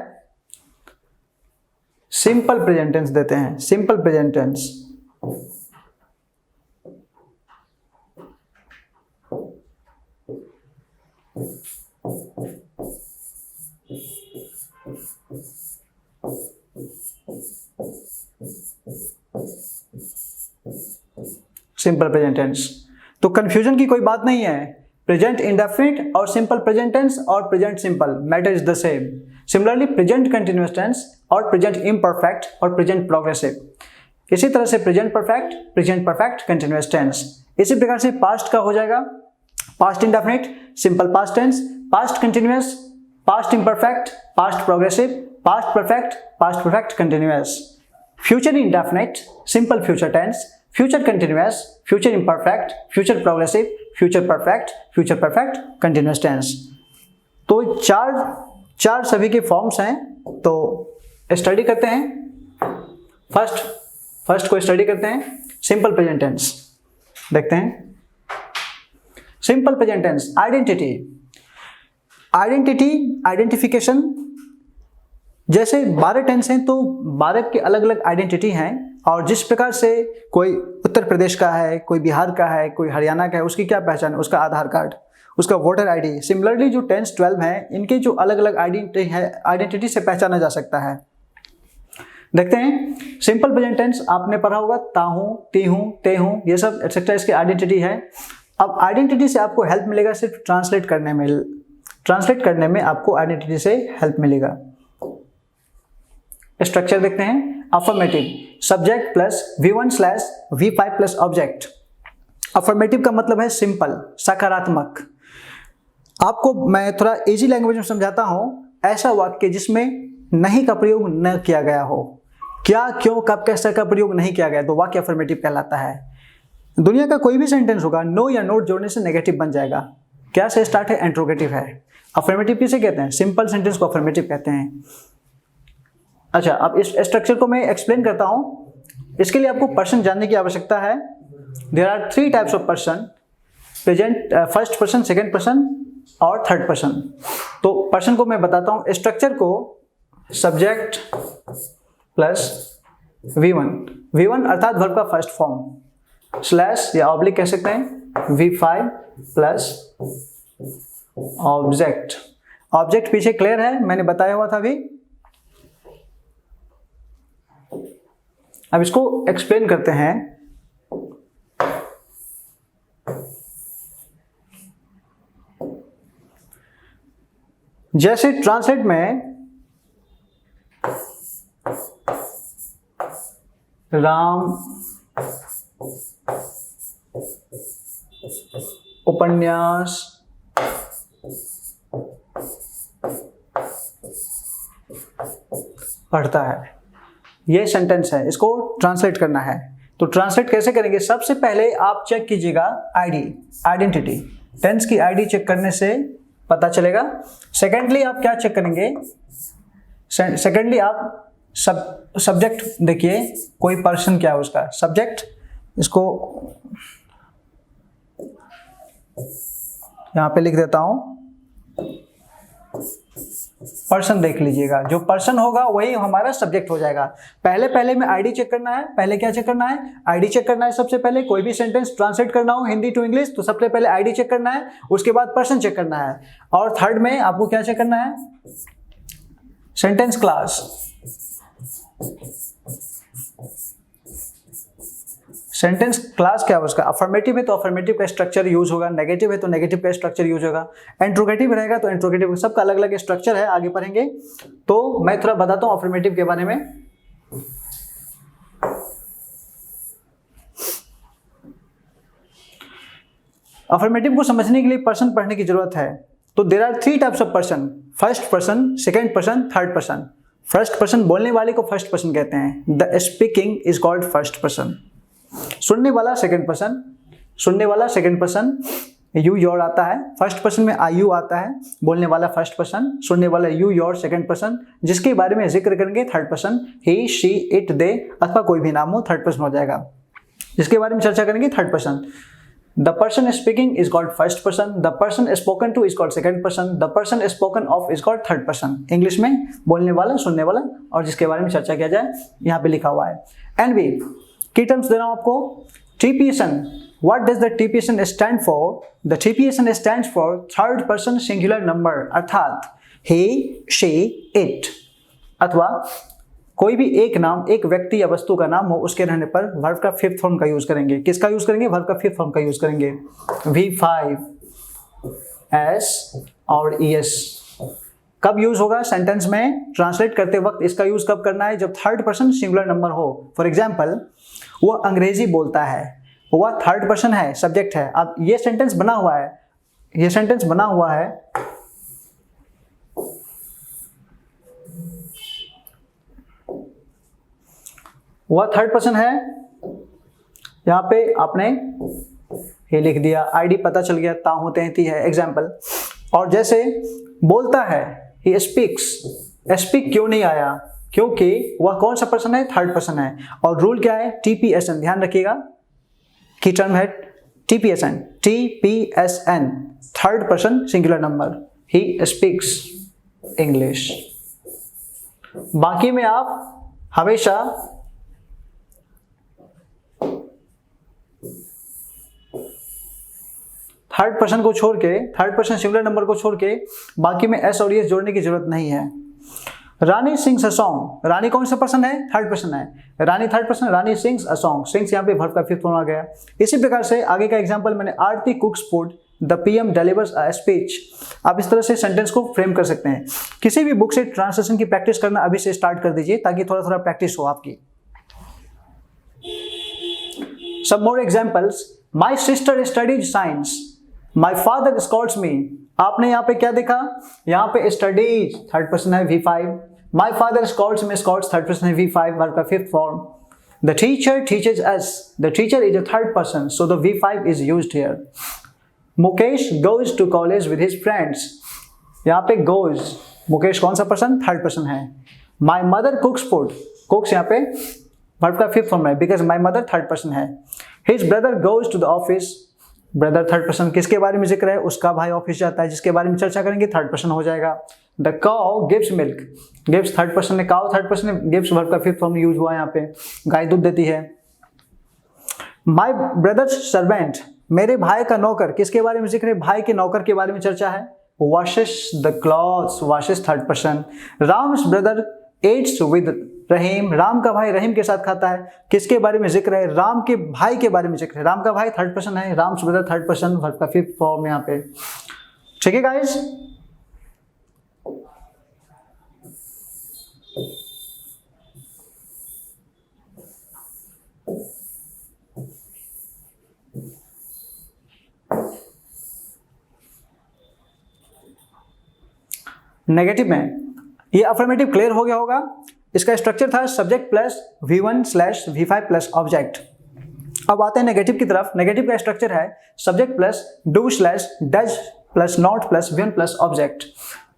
सिंपल प्रेजेंट टेंस देते हैं, simple present tense, simple present tense. तो कंफ्यूजन की कोई बात नहीं है, प्रेजेंट इंडेफिनिट और सिंपल प्रेजेंट टेंस और present simple matter is the same. Similarly present continuous tense और प्रेजेंट इम्परफेक्ट और प्रेजेंट प्रोग्रेसिव, इसी तरह से प्रेजेंट परफेक्ट कंटिन्यूअस टेंस। इसी प्रकार से पास्ट का हो जाएगा past indefinite, simple past tense, past continuous, past imperfect, past progressive, past perfect continuous. Future indefinite, simple future tense, future continuous, future imperfect, future progressive, future perfect continuous tense. तो चार सभी के फॉर्म्स हैं। तो study करते हैं, first को study करते हैं, सिंपल प्रेजेंट टेंस देखते हैं। Simple present tense, identity, identification. जैसे 12 टेंस हैं तो 12 के अलग अलग आइडेंटिटी हैं, और जिस प्रकार से कोई उत्तर प्रदेश का है, कोई बिहार का है, कोई हरियाणा का है, उसकी क्या पहचान है, उसका आधार कार्ड, उसका वोटर आईडी। सिमिलरली जो 10, 12 हैं, इनके जो अलग अलग आइडेंटिटी है, आइडेंटिटी से पहचाना जा सकता है। देखते हैं सिंपल प्रेजेंट टेंस आपने पढ़ा होगा, ताहूं, तीहूं, तेहूं, ये सब एक्सेट्रा इसकी आइडेंटिटी है। अब आइडेंटिटी से आपको हेल्प मिलेगा सिर्फ ट्रांसलेट करने में आपको आइडेंटिटी से हेल्प मिलेगा। स्ट्रक्चर देखते हैं, affirmative, subject plus V1/V5 plus object. Affirmative का मतलब है सिंपल, सकारात्मक। आपको मैं थोड़ा इजी लैंग्वेज में समझाता हूं, ऐसा वाक्य जिसमें नहीं का प्रयोग न किया गया हो, क्या, क्यों, कब, कैसे का प्रयोग नहीं किया गया, तो वाक्य अफर्मेटिव कहलाता है। दुनिया का कोई भी सेंटेंस होगा, नो या नोट जोड़ने से नेगेटिव बन जाएगा। क्या से स्टार्ट है, इंट्रोगेटिव है। अफर्मेटिव किसे कहते हैं, सिंपल सेंटेंस को अफर्मेटिव कहते हैं। अच्छा, अब इस स्ट्रक्चर को मैं एक्सप्लेन करता हूं। इसके लिए आपको पर्सन जानने की आवश्यकता है। There are 3 types of person, present, first person, second person और थर्ड पर्सन। तो पर्सन को मैं बताता हूं। स्ट्रक्चर को सब्जेक्ट प्लस V1 अर्थात वर्ब का फर्स्ट फॉर्म, स्लैश या ऑब्लिक कह सकते हैं, V5 प्लस ऑब्जेक्ट। ऑब्जेक्ट पीछे क्लियर है, मैंने बताया हुआ था अभी। अब इसको एक्सप्लेन करते हैं। जैसे ट्रांसलेट में राम उपन्यास पढ़ता है, ये सेंटेंस है, इसको ट्रांसलेट करना है। तो ट्रांसलेट कैसे करेंगे, सबसे पहले आप चेक कीजिएगा आइडेंटिटी, टेंस की आईडी चेक करने से पता चलेगा। सेकेंडली आप क्या चेक करेंगे, सेकेंडली आप सब्जेक्ट देखिए, कोई पर्सन क्या है उसका सब्जेक्ट, इसको यहां पे लिख देता हूं, पर्सन देख लीजिएगा, जो पर्सन होगा वही हमारा सब्जेक्ट हो जाएगा। पहले में आईडी चेक करना है। पहले क्या चेक करना है, आईडी चेक करना है। सबसे पहले कोई भी सेंटेंस ट्रांसलेट करना हो हिंदी टू इंग्लिश, तो सबसे पहले आईडी चेक करना है, उसके बाद पर्सन चेक करना है, और थर्ड में आपको क्या चेक करना है, सेंटेंस क्लास। सेंटेंस क्लास क्या है उसका, अफर्मेटिव है तो अफर्मेटिव का स्ट्रक्चर यूज होगा, नेगेटिव है तो नेगेटिव का स्ट्रक्चर यूज होगा, इंट्रोगेटिव रहेगा तो इंट्रोगेटिव, सबका अलग अलग स्ट्रक्चर है, आगे पढ़ेंगे। तो मैं थोड़ा बताता हूं अफर्मेटिव के बारे में। अफर्मेटिव को समझने के लिए पर्सन पढ़ने की जरूरत है। तो there are 3 types of person, first person, second person, third person. First person बोलने वाले को फर्स्ट पर्सन कहते हैं। The speaking is called first person. सुनने वाला सेकंड पर्सन, सुनने वाला सेकंड पर्सन, यू योर आता है। फर्स्ट पर्सन में आई यू आता है। बोलने वाला फर्स्ट पर्सन, सुनने वाला यू योर सेकंड पर्सन। जिसके बारे में जिक्र करेंगे third person, he she it they अथवा कोई भी नाम हो थर्ड पर्सन हो जाएगा। जिसके बारे में चर्चा करेंगे third person. The person speaking is called first person, the person spoken two is called second person, the person spoken of is called third person. English में बोलने वाला, सुनने वाला और जिसके बारे में चर्चा किया जाए यहाँ पे लिखा हुआ है। एंड बी की टर्म्स दे रहा हूं आपको। टीपीएसएन, what does the TPSN stand for? The TPSN stands for third person singular number, अर्थात he, she, it अथवा कोई भी एक नाम, एक व्यक्ति या वस्तु का नाम हो, उसके रहने पर वर्ब का फिफ्थ फॉर्म का यूज करेंगे। किसका यूज करेंगे? वर्ब का फिफ्थ फॉर्म का यूज करेंगे। V5, S और ES कब यूज होगा? सेंटेंस में ट्रांसलेट करते वक्त इसका यूज कब करना है? जब थर्ड पर्सन सिंगुलर नंबर हो। फॉर एग्जाम्पल, वह अंग्रेजी बोलता है, वह थर्ड पर्सन है, सब्जेक्ट है। अब ये सेंटेंस बना हुआ है, ये सेंटेंस बना हुआ है वह थर्ड पर्सन है। यहां पे आपने ये लिख दिया, आईडी पता चल गया, ताहू तहती है एग्जाम्पल। और जैसे बोलता है, ही स्पीक्स, स्पीक क्यों नहीं आया? क्योंकि वह कौन सा पर्सन है? थर्ड पर्सन है। और रूल क्या है? टीपीएसएन, ध्यान रखिएगा की टर्म है TPSN, TPSN, third person singular number. He speaks English. बाकी में आप हमेशा थर्ड पर्सन को छोड़ के, थर्ड पर्सन सिंगुलर नंबर को छोड़ के बाकी में एस और एस जोड़ने की जरूरत नहीं है। रानी सिंग्स अ सॉन्ग, रानी कौन सा पर्सन है? थर्ड पर्सन है। Rani third person, Rani sings a song, sings यहाँ पे वर्ब का फिफ्थ फॉर्म आ गया। इसी प्रकार से आगे का एग्जांपल मैंने, Aarti cooks food, the PM delivers a speech. आप इस तरह से सेंटेंस को फ्रेम कर सकते हैं। किसी भी बुक से ट्रांसलेशन की प्रैक्टिस करना अभी से स्टार्ट कर दीजिए ताकि थोड़ा थोड़ा प्रैक्टिस हो आपकी। Some more examples, my sister studies science, my father scolds me. आपने यहाँ पे क्या देखा? यहाँ पे स्टडीज थर्ड पर्सन है, V5। माई फादर स्कॉल्ड्स में, स्कॉल्ड्स थर्ड पर्सन है, V5 वर्ब का fifth form. The teacher teaches us, the teacher is a third person, so the V5 is used here. Mukesh goes to college with his friends, यहाँ पे goes, Mukesh कौन सा person? Third person है। My mother कुक्स food, कुक्स यहाँ पे verb का fifth form है because my mother third person है। His brother goes to the office, brother third person, किसके बारे में जिक्र है? उसका भाई ऑफिस जाता है। जिसके बारे में चर्चा करेंगे थर्ड पर्सन हो जाएगा। The cow gives milk, gives third person है, काउ थर्ड पर्सन है, गिव्स वर्ब का फिफ्थ फॉर्म यूज हुआ है यहाँ पे, गाय दूध देती है। माई ब्रदर्स सर्वेंट, मेरे भाई का नौकर, किसके बारे में जिक्र है? भाई के नौकर के बारे में चर्चा है। Washes the clothes, washes third person. Ram's brother eats with Rahim, Ram का भाई रहीम के साथ खाता है। किसके बारे में जिक्र है? राम के भाई के बारे में जिक्र है। राम का भाई थर्ड पर्सन है, Ram's brother third person, verb का फिफ्थ फॉर्म यहाँ पे। ठीक है गाइस, नेगेटिव में ये अफर्मेटिव क्लियर हो गया होगा। इसका स्ट्रक्चर था subject plus V1/V5 plus object. अब आते हैं नेगेटिव की तरफ। नेगेटिव का स्ट्रक्चर है subject plus do does plus not plus V1 plus object.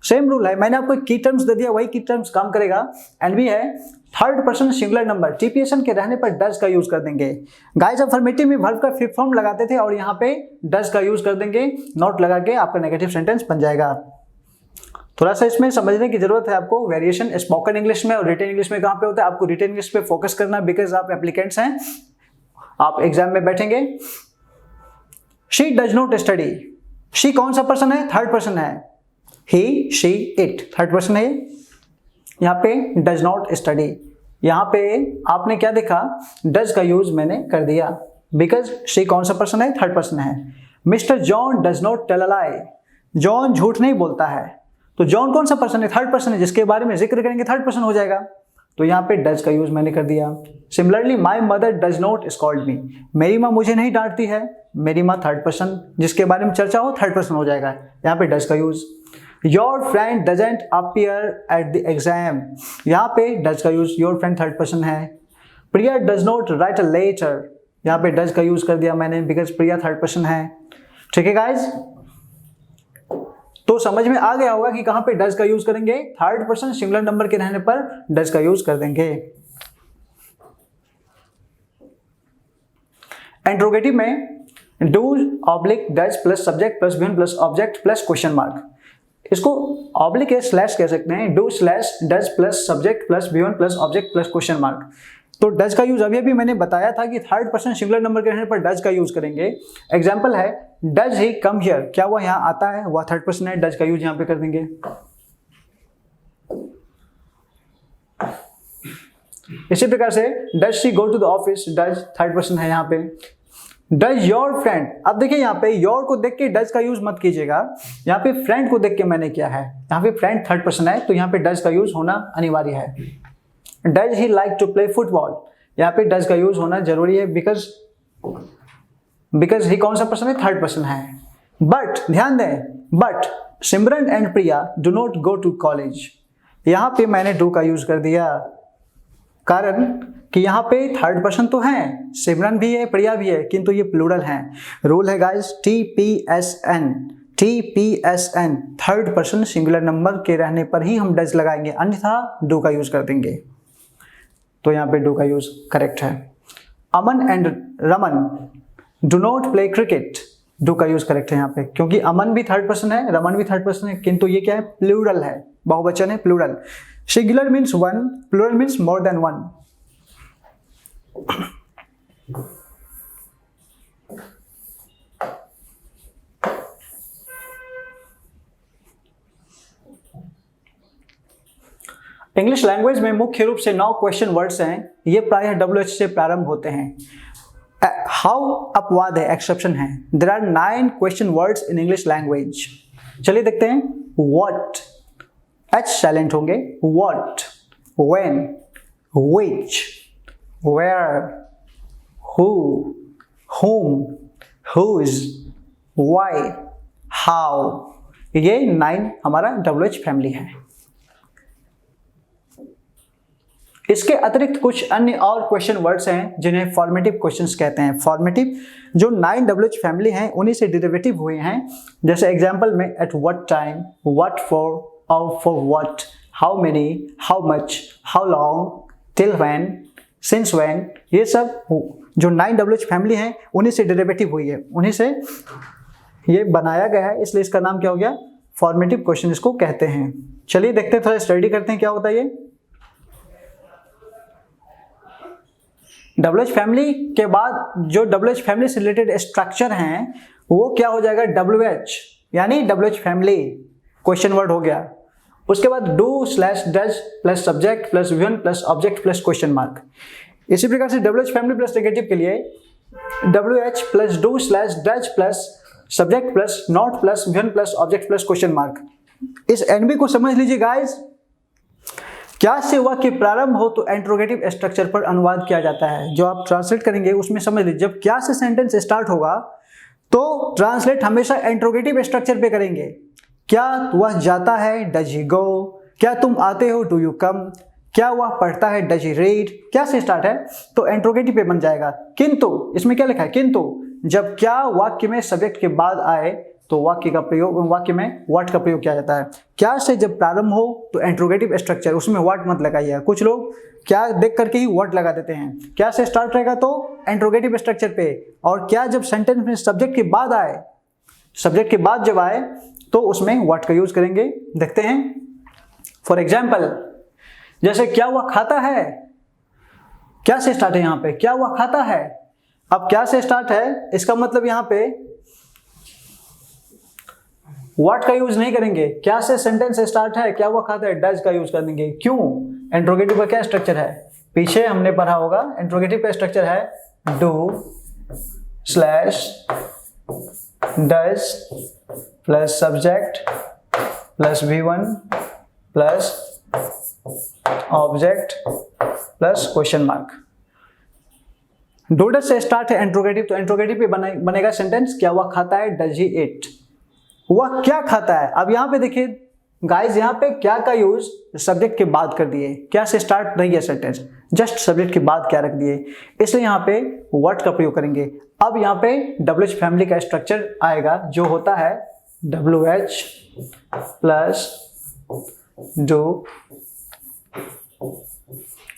Same rule है, मैंने आपको की टर्म्स दे दिया, वही की टर्म्स काम करेगा। एंड भी है थर्ड पर्सन सिंगुलर नंबर, टीपीएसएन के रहने पर डज का यूज कर देंगे। गाइस अफर्मेटिव में वर्ब का फिफ्थ फॉर्म लगाते थे और यहाँ पे डज का यूज कर देंगे, नॉट लगा के आपका नेगेटिव सेंटेंस बन जाएगा। थोड़ा सा इसमें समझने की जरूरत है आपको। वेरिएशन स्पोकन इंग्लिश में और रिटन इंग्लिश में कहाँ पे होता है? आपको रिटन इंग्लिश पे फोकस करना, बिकॉज आप एप्लीकेंट्स हैं, आप एग्जाम में बैठेंगे। She does not study, she कौन सा पर्सन है? थर्ड पर्सन है। ही शी इट थर्ड पर्सन है। यहाँ पे डज नॉट स्टडी, यहाँ पे आपने क्या देखा? डज का यूज मैंने कर दिया बिकॉज शी कौन सा पर्सन है? थर्ड पर्सन है। Mister John does not tell a lie, John झूठ नहीं बोलता है। तो जॉन कौन सा पर्सन है? थर्ड पर्सन है। जिसके बारे में जिक्र करेंगे थर्ड पर्सन हो जाएगा। तो यहाँ पे डज का यूज मैंने कर दिया। Similarly my mother does not scold me, मेरी माँ मुझे नहीं डांटती है, मेरी माँ थर्ड पर्सन जिसके बारे में चर्चा हो थर्ड पर्सन हो जाएगा, यहाँ पे डज का use. Your friend doesn't appear at the exam, यहाँ पे डज का use, your friend third person है। Priya does not write a letter, यहाँ पे डज का यूज कर दिया मैंने बिकॉज प्रिया थर्ड पर्सन है। ठीक है गाइज, तो समझ में आ गया होगा कि कहां पे डज का यूज करेंगे, थर्ड पर्सन सिंगुलर नंबर के रहने पर डज का यूज कर देंगे। इंट्रोगेटिव में do oblique does plus subject plus one plus object plus question mark, इसको ऑब्लिक या स्लैश कह सकते हैं, do slash does plus subject plus V one plus object plus question mark. तो डज का यूज अभी मैंने बताया था कि थर्ड पर्सन सिंगुलर नंबर के रहने पर डज का यूज करेंगे। एग्जांपल है डज ही कम हियर, क्या वह यहाँ आता है, वह थर्ड पर्सन है, डज का यूज यहाँ पे कर देंगे। इसी प्रकार से does she go to the office, does third person है यहाँ पे। डज योर फ्रेंड, अब देखिए यहाँ पे योर को देख के डज का यूज मत कीजिएगा, यहाँ पे फ्रेंड को देख के मैंने किया है, यहाँ पे फ्रेंड थर्ड पर्सन है तो यहाँ पे डज का यूज होना अनिवार्य है। Does he like to play football, यहाँ पे डज का यूज होना जरूरी है बिकॉज ही कौन सा पर्सन है, थर्ड पर्सन है। बट ध्यान दें, but Simran and Priya do not go to college, यहाँ पे मैंने डू का यूज कर दिया, कारण कि यहाँ पे थर्ड पर्सन तो है, सिमरन भी है प्रिया भी है, किंतु ये प्लूरल है। रूल है guys TPSN, third person singular number के रहने पर ही हम डज लगाएंगे, अन्यथा डू का यूज कर देंगे। तो यहाँ पे डू का यूज करेक्ट है। Aman and Raman do not play cricket, do का यूज करेक्ट है यहाँ पे, क्योंकि अमन भी थर्ड पर्सन है, रमन भी थर्ड पर्सन है, किंतु ये क्या है, प्लूरल है, बहुवचन है, plural. Singular means one, plural means more than one. English language में मुख्य रूप से 9 क्वेश्चन वर्ड्स हैं, ये प्रायः WH से प्रारंभ होते हैं। हाउ अपवाद है, एक्सेप्शन है। There are 9 question words in English language. चलिए देखते हैं। व्हाट, H साइलेंट होंगे, what, when, which, where, who, whom, whose, why, how, ये 9 हमारा WH फैमिली है। इसके अतिरिक्त कुछ अन्य और क्वेश्चन वर्ड्स हैं जिन्हें फॉर्मेटिव क्वेश्चंस कहते हैं। फॉर्मेटिव जो 9 WH फैमिली हैं उन्हीं से डेरिवेटिव हुए हैं। जैसे एग्जांपल में at what time, what for, और for what, how many, how much, how long, till when, since when, ये सब जो 9 WH फैमिली हैं उन्हीं से डेरिवेटिव हुई है, उन्हीं से ये बनाया गया है, इसलिए इसका नाम क्या हो गया, फॉर्मेटिव क्वेश्चन इसको कहते हैं। चलिए देखते हैं, थोड़ा स्टडी करते हैं क्या होता है ये। WH फैमिली के बाद जो WH फैमिली से रिलेटेड स्ट्रक्चर हैं वो क्या हो जाएगा, WH, यानी WH फैमिली क्वेश्चन वर्ड हो गया। उसके बाद do slash does plus subject plus one plus object plus question mark. इसी प्रकार से WH फैमिली प्लस नेगेटिव के लिए WH plus do slash does plus subject plus not plus one plus object plus question mark. इस NB को समझ लीजिए guys. क्या से वाक्य प्रारंभ हो तो इंट्रोगेटिव स्ट्रक्चर पर अनुवाद किया जाता है। जो आप ट्रांसलेट करेंगे उसमें समझ लीजिए, जब क्या से सेंटेंस स्टार्ट होगा तो ट्रांसलेट हमेशा इंट्रोगेटिव स्ट्रक्चर पे करेंगे। क्या वह जाता है, डज ही गो, क्या तुम आते हो, डू यू कम, क्या वह पढ़ता है, डज ही रीड, क्या से स्टार्ट है तो इंट्रोगेटिव पे बन जाएगा। किंतु इसमें क्या लिखा है, किंतु जब क्या वाक्य में सब्जेक्ट के बाद आए तो वाक्य में व्हाट का प्रयोग किया जाता है। क्या से जब प्रारंभ हो तो इंट्रोगेटिव स्ट्रक्चर, उसमें व्हाट मत लगाइए। कुछ लोग क्या देख करके ही व्हाट लगा देते हैं। क्या से स्टार्ट रहेगा तो इंट्रोगेटिव स्ट्रक्चर पे, और क्या जब सेंटेंस में सब्जेक्ट के बाद आए, सब्जेक्ट के बाद जब आए तो उसमें व्हाट का यूज करेंगे। देखते हैं फॉर एग्जाम्पल, जैसे क्या वह खाता है, क्या से स्टार्ट है यहाँ पे, क्या वह खाता है। अब क्या से स्टार्ट है, इसका मतलब यहाँ पे व्हाट का यूज नहीं करेंगे। क्या से सेंटेंस स्टार्ट है, क्या वह खाता है, डज का यूज कर देंगे। क्यों, इंट्रोगेटिव का क्या स्ट्रक्चर है, पीछे हमने पढ़ा होगा। इंट्रोगेटिव का स्ट्रक्चर है do slash does plus subject plus V1 plus object plus question mark. Do does से स्टार्ट है इंट्रोगेटिव, तो इंट्रोगेटिव पे बनेगा सेंटेंस, क्या वह खाता है, डज ही ईट, वह क्या खाता है। अब यहाँ पे देखिए गाइस, यहाँ पे क्या का यूज सब्जेक्ट के बाद कर दिए, क्या से स्टार्ट नहीं है सेंटेंस, जस्ट सब्जेक्ट के बाद क्या रख दिए, इसलिए यहाँ पे व्हाट का प्रयोग करेंगे। अब यहाँ पे WH फैमिली का स्ट्रक्चर आएगा जो होता है WH plus do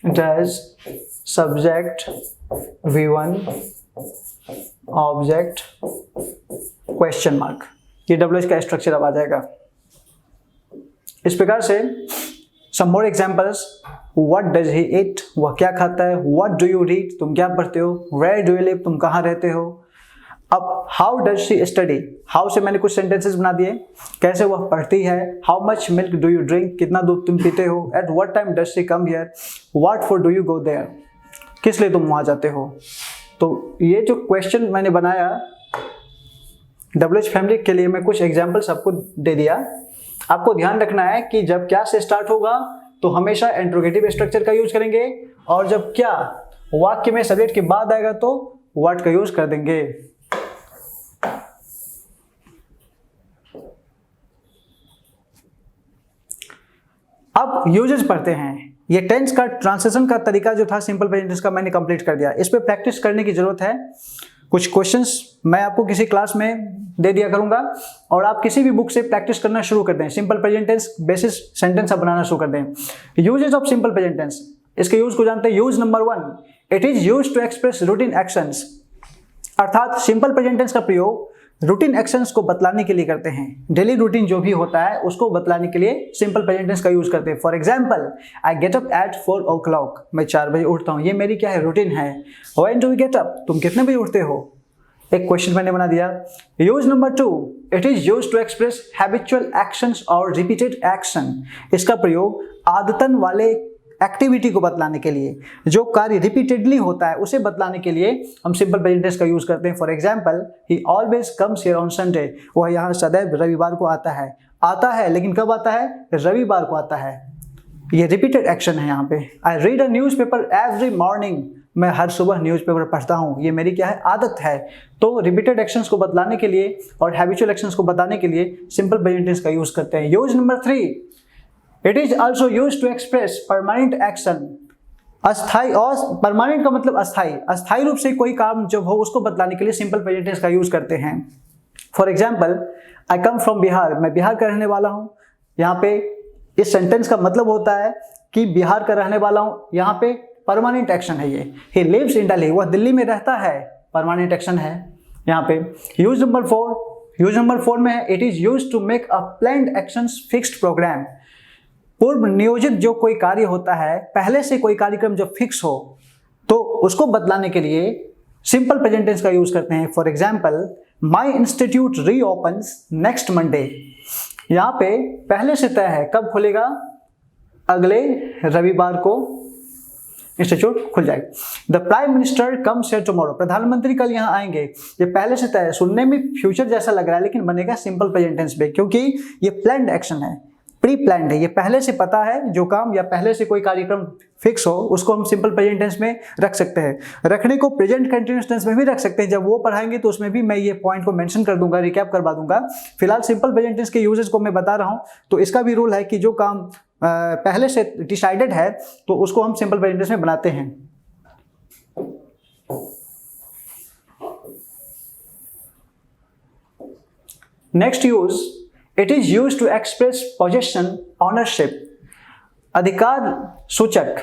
does subject V1 object question mark, ये WH का स्ट्रक्चर अब आ जाएगा। इस प्रकार से some more examples, what does he eat, वह क्या खाता है, what do you read, तुम क्या पढ़ते हो, where do you live, तुम कहाँ रहते हो। अब how does she study, how से मैंने कुछ sentences बना दिए, कैसे वह पढ़ती है, how much milk do you drink, कितना दूध तुम पीते हो, at what time does she come here, what for do you go there, किस लिए तुम वहाँ जाते हो। तो ये जो क्वेश्चन मैंने बनाया WH फैमिली के लिए, मैं कुछ एग्जाम्पल्स आपको दे दिया। आपको ध्यान रखना है कि जब क्या से स्टार्ट होगा तो हमेशा इंट्रोगेटिव स्ट्रक्चर का यूज करेंगे, और जब क्या वाक्य में सब्जेक्ट के बाद आएगा तो व्हाट का यूज कर देंगे। अब यूजेस पढ़ते हैं। ये टेंस का ट्रांसलेशन का तरीका जो था सिंपल प्रेजेंट टेंस का, मैंने कंप्लीट कर दिया। इस पे प्रैक्टिस करने की जरूरत है। कुछ क्वेश्चंस मैं आपको किसी क्लास में दे दिया करूंगा और आप किसी भी बुक से प्रैक्टिस करना शुरू कर दें। Simple present tense basis sentence आप बनाना शुरू कर दें। Uses of simple present tense, इसके यूज को जानते हैं। Use number 1, it is used to express routine actions, अर्थात सिंपल प्रेजेंट टेंस का प्रयोग रूटीन एक्शंस को बतलाने के लिए करते हैं। डेली रूटीन जो भी होता है उसको बतलाने के लिए सिंपल प्रेजेंट टेंस का यूज करते हैं। For example, I get up at 4 o'clock, मैं 4 बजे उठता हूँ, ये मेरी क्या है, रूटीन है। When do you get up, तुम कितने बजे उठते हो, एक क्वेश्चन मैंने बना दिया। Use number 2, it is used to express habitual actions और रिपीटेड एक्शन, इसका प्रयोग आदतन वाले एक्टिविटी को बतलाने के लिए, जो कार्य रिपीटेडली होता है उसे बतलाने के लिए हम सिंपल प्रेजेंट टेंस का यूज करते हैं। For example, he always comes here on Sunday, वह यहाँ सदैव रविवार को आता है, लेकिन कब आता है, रविवार को आता है। ये रिपीटेड एक्शन है यहाँ पे। I read a newspaper every morning, मैं हर सुबह न्यूज़पेपर पढ़ता हूँ, ये मेरी क्या है, आदत है। तो रिपीटेड एक्शंस को बतलाने के लिए और हैबिचुअल एक्शंस को बताने के लिए सिंपल प्रेजेंट टेंस का यूज करते हैं। Use number 3, it is also use to express permanent action, अस्थाई, और परमानेंट का मतलब अस्थाई, अस्थाई रूप से कोई काम जब हो उसको बतलाने के लिए सिंपल प्रेजेंट टेंस का यूज करते हैं। For example, I come from Bihar, मैं बिहार का रहने वाला हूँ। यहाँ पे इस सेंटेंस का मतलब होता है कि बिहार का रहने वाला हूँ, यहाँ पे परमानेंट एक्शन है ये। ही लिव्स इन दिल्ली, वह दिल्ली में रहता है, परमानेंट एक्शन है यहाँ पे। यूज नंबर 4 में है, it is use to make a planned actions fixed programme, पूर्व नियोजित जो कोई कार्य होता है, पहले से कोई कार्यक्रम जब फिक्स हो तो उसको बतलाने के लिए सिंपल प्रेजेंट टेंस का यूज करते हैं। For example, my institute reopens next Monday, यहाँ पे पहले से तय है कब खुलेगा, अगले रविवार को इंस्टीट्यूट खुल जाएगा। The prime minister comes here tomorrow, प्रधानमंत्री कल यहाँ आएंगे, ये पहले से तय है। सुनने में फ्यूचर जैसा लग रहा है लेकिन बनेगा सिंपल प्रेजेंट टेंस पे, क्योंकि ये प्लान्ड एक्शन है, प्री प्लान्ड है, ये पहले से पता है जो काम या पहले से कोई कार्यक्रम फिक्स हो उसको हम सिंपल प्रेजेंट टेंस में रख सकते हैं। रखने को प्रेजेंट कंटिन्यूअस टेंस में भी रख सकते हैं, जब वो पढ़ाएंगे तो उसमें भी मैं ये पॉइंट को मेंशन कर दूंगा, रिकैप करवा दूंगा। फिलहाल सिंपल प्रेजेंट टेंस के यूजेस को मैं बता रहा हूँ। तो इसका भी रूल है कि जो काम पहले से डिसाइडेड है तो उसको हम सिंपल प्रेजेंट टेंस में बनाते हैं। Next use, it is use to express possession ownership, अधिकार सूचक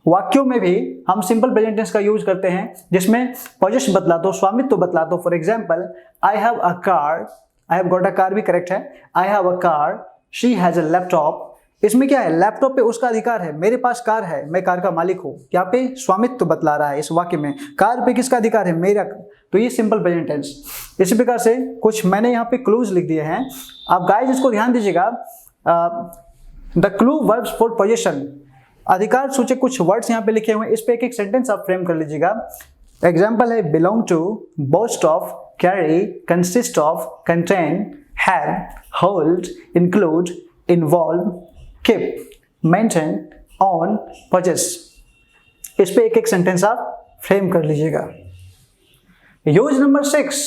वाक्यों में भी हम सिंपल प्रेजेंट टेंस का यूज करते हैं जिसमें पोजेशन बतला दो, स्वामित्व बतला दो। For example, I have a car, I have got a car भी करेक्ट है, I have a car, she has a laptop, इसमें क्या है, लैपटॉप पे उसका अधिकार है, मेरे पास कार है, मैं कार का मालिक हूँ। यहाँ पे स्वामित्व बतला रहा है इस वाक्य में, कार पे किसका अधिकार है, मेरा। तो ये सिंपल प्रेजेंट टेंस। इसी प्रकार से कुछ मैंने यहाँ पे क्लूज लिख दिए हैं, आप गाइस इसको ध्यान दीजिएगा। The clue verbs for position, अधिकार सूचक कुछ वर्ड्स यहाँ पे लिखे हुए हैं, इस पे एक एक सेंटेंस आप फ्रेम कर लीजिएगा। एग्जाम्पल है, belong to, boast of, carry, consist of, contain, have, hold, include, involve, keep, maintain, own possess. इस पे एक एक सेंटेंस आप फ्रेम कर लीजिएगा। Use number 6,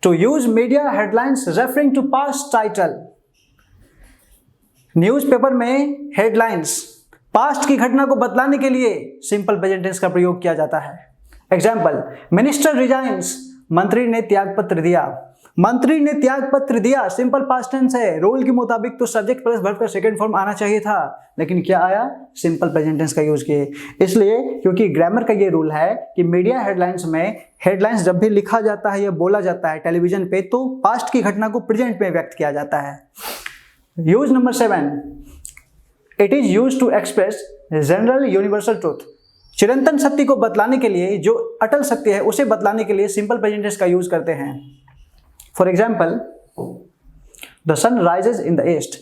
to use media headlines referring to past title. Newspaper में हेडलाइंस पास्ट की घटना को बतलाने के लिए सिंपल प्रेजेंट टेंस का प्रयोग किया जाता है। एग्जाम्पल, मिनिस्टर रिजाइन्स, मंत्री ने त्यागपत्र दिया। मंत्री ने त्यागपत्र दिया सिंपल पास्ट टेंस है। रूल के मुताबिक तो सब्जेक्ट प्लस वर्ब का सेकंड फॉर्म आना चाहिए था, लेकिन क्या आया? सिंपल प्रेजेंट टेंस का यूज किए। इसलिए क्योंकि ग्रामर का ये रूल है कि मीडिया हेडलाइंस में हेडलाइंस जब भी लिखा जाता है या बोला जाता है टेलीविजन पे, तो पास्ट की घटना को प्रेजेंट में व्यक्त किया जाता है। Use number 7, it is use to express general universal truth. चिरंतन सत्य को बतलाने के लिए, जो अटल सत्य है उसे बतलाने के लिए सिंपल प्रेजेंट टेंस का यूज करते हैं। For example, the sun rises in the east,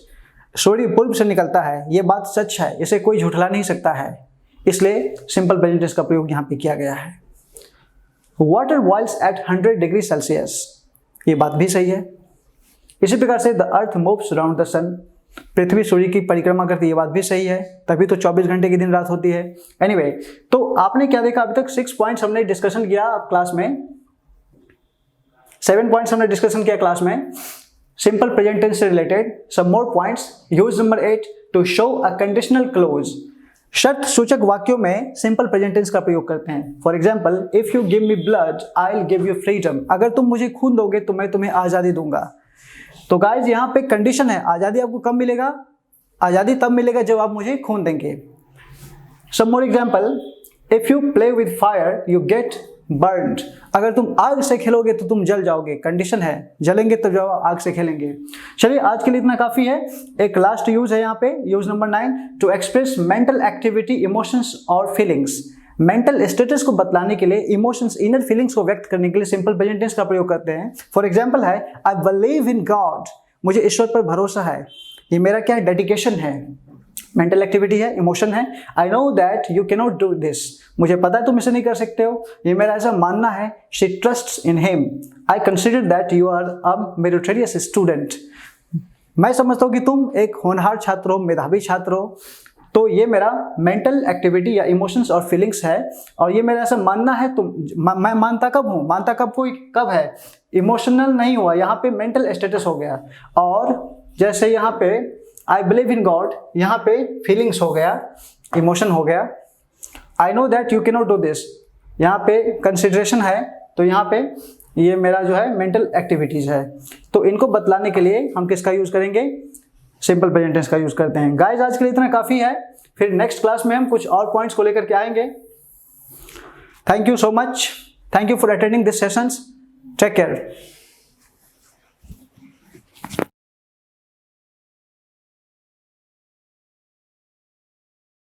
सूर्य पूर्व से निकलता है। यह बात सच है, इसे कोई झुठला नहीं सकता है, इसलिए सिंपल प्रेजेंट टेंस का प्रयोग यहां पे किया गया है। Water boils at 100 degree Celsius, ये बात भी सही है। इसी प्रकार से the earth moves around the sun, पृथ्वी सूर्य की परिक्रमा करती है, ये बात भी सही है, तभी तो 24 घंटे की दिन रात होती है। एनीवे, तो आपने क्या देखा अभी तक? 6 पॉइंट्स हमने डिस्कशन किया क्लास में, 7 पॉइंट्स हमने डिस्कशन किया क्लास में सिंपल प्रेजेंट टेंस से related. Some more points. Use number 8, to show a conditional clause. शर्त सूचक वाक्यों में सिंपल प्रेजेंट टेंस का प्रयोग करते हैं। For example, if you give me blood I will give you freedom. अगर तुम मुझे खून दोगे तो मैं तुम्हें आजादी दूंगा। तो गाइज यहाँ पे कंडीशन है, आजादी आपको कब मिलेगा? आजादी तब मिलेगा जब आप मुझे खून देंगे। Some more example, if you play with fire you get burned. अगर तुम आग से खेलोगे तो तुम जल जाओगे। कंडीशन है, जलेंगे तो जब आग से खेलेंगे। चलिए, आज के लिए इतना काफी है। एक लास्ट यूज है यहाँ पे, use number 9, to express mental activity, emotions और फीलिंग्स। मेंटल स्टेटस को बतलाने के लिए, इमोशंस, इनर फीलिंग्स को व्यक्त करने के लिए सिंपल प्रेजेंट टेंस का प्रयोग करते हैं। फॉर एग्जांपल है, आई बिलीव इन गॉड, मुझे ईश्वर पर भरोसा है। ये मेरा क्या है? डेडिकेशन है, मेंटल एक्टिविटी है, इमोशन है। I know that you can not do this, मुझे पता है तुम इसे नहीं कर सकते हो, ये मेरा ऐसा मानना है। She trusts in him, I consider that you are a meritorious student, मैं समझता हूँ कि तुम एक होनहार छात्र हो, मेधावी छात्र हो। तो ये मेरा मेंटल एक्टिविटी या इमोशंस और फीलिंग्स है, और ये मेरा ऐसा मानना है। मैं मानता कब हूँ? मानता कब है? इमोशनल नहीं हुआ, यहाँ पे मेंटल स्टेटस हो गया। और जैसे यहाँ पे आई बिलीव इन गॉड, यहाँ पे फीलिंग्स हो गया, इमोशन हो गया। I know that you can not do this, यहाँ पे कंसिडरेशन है, तो यहाँ पे ये मेरा जो है मेंटल एक्टिविटीज है। तो इनको बतलाने के लिए हम किसका यूज करेंगे? सिंपल प्रेजेंट टेंस का यूज करते हैं। गाइस, आज के लिए इतना काफी है, फिर नेक्स्ट क्लास में हम कुछ और पॉइंट्स को लेकर के आएंगे। Thank you so much, thank you for attending this sessions, take care.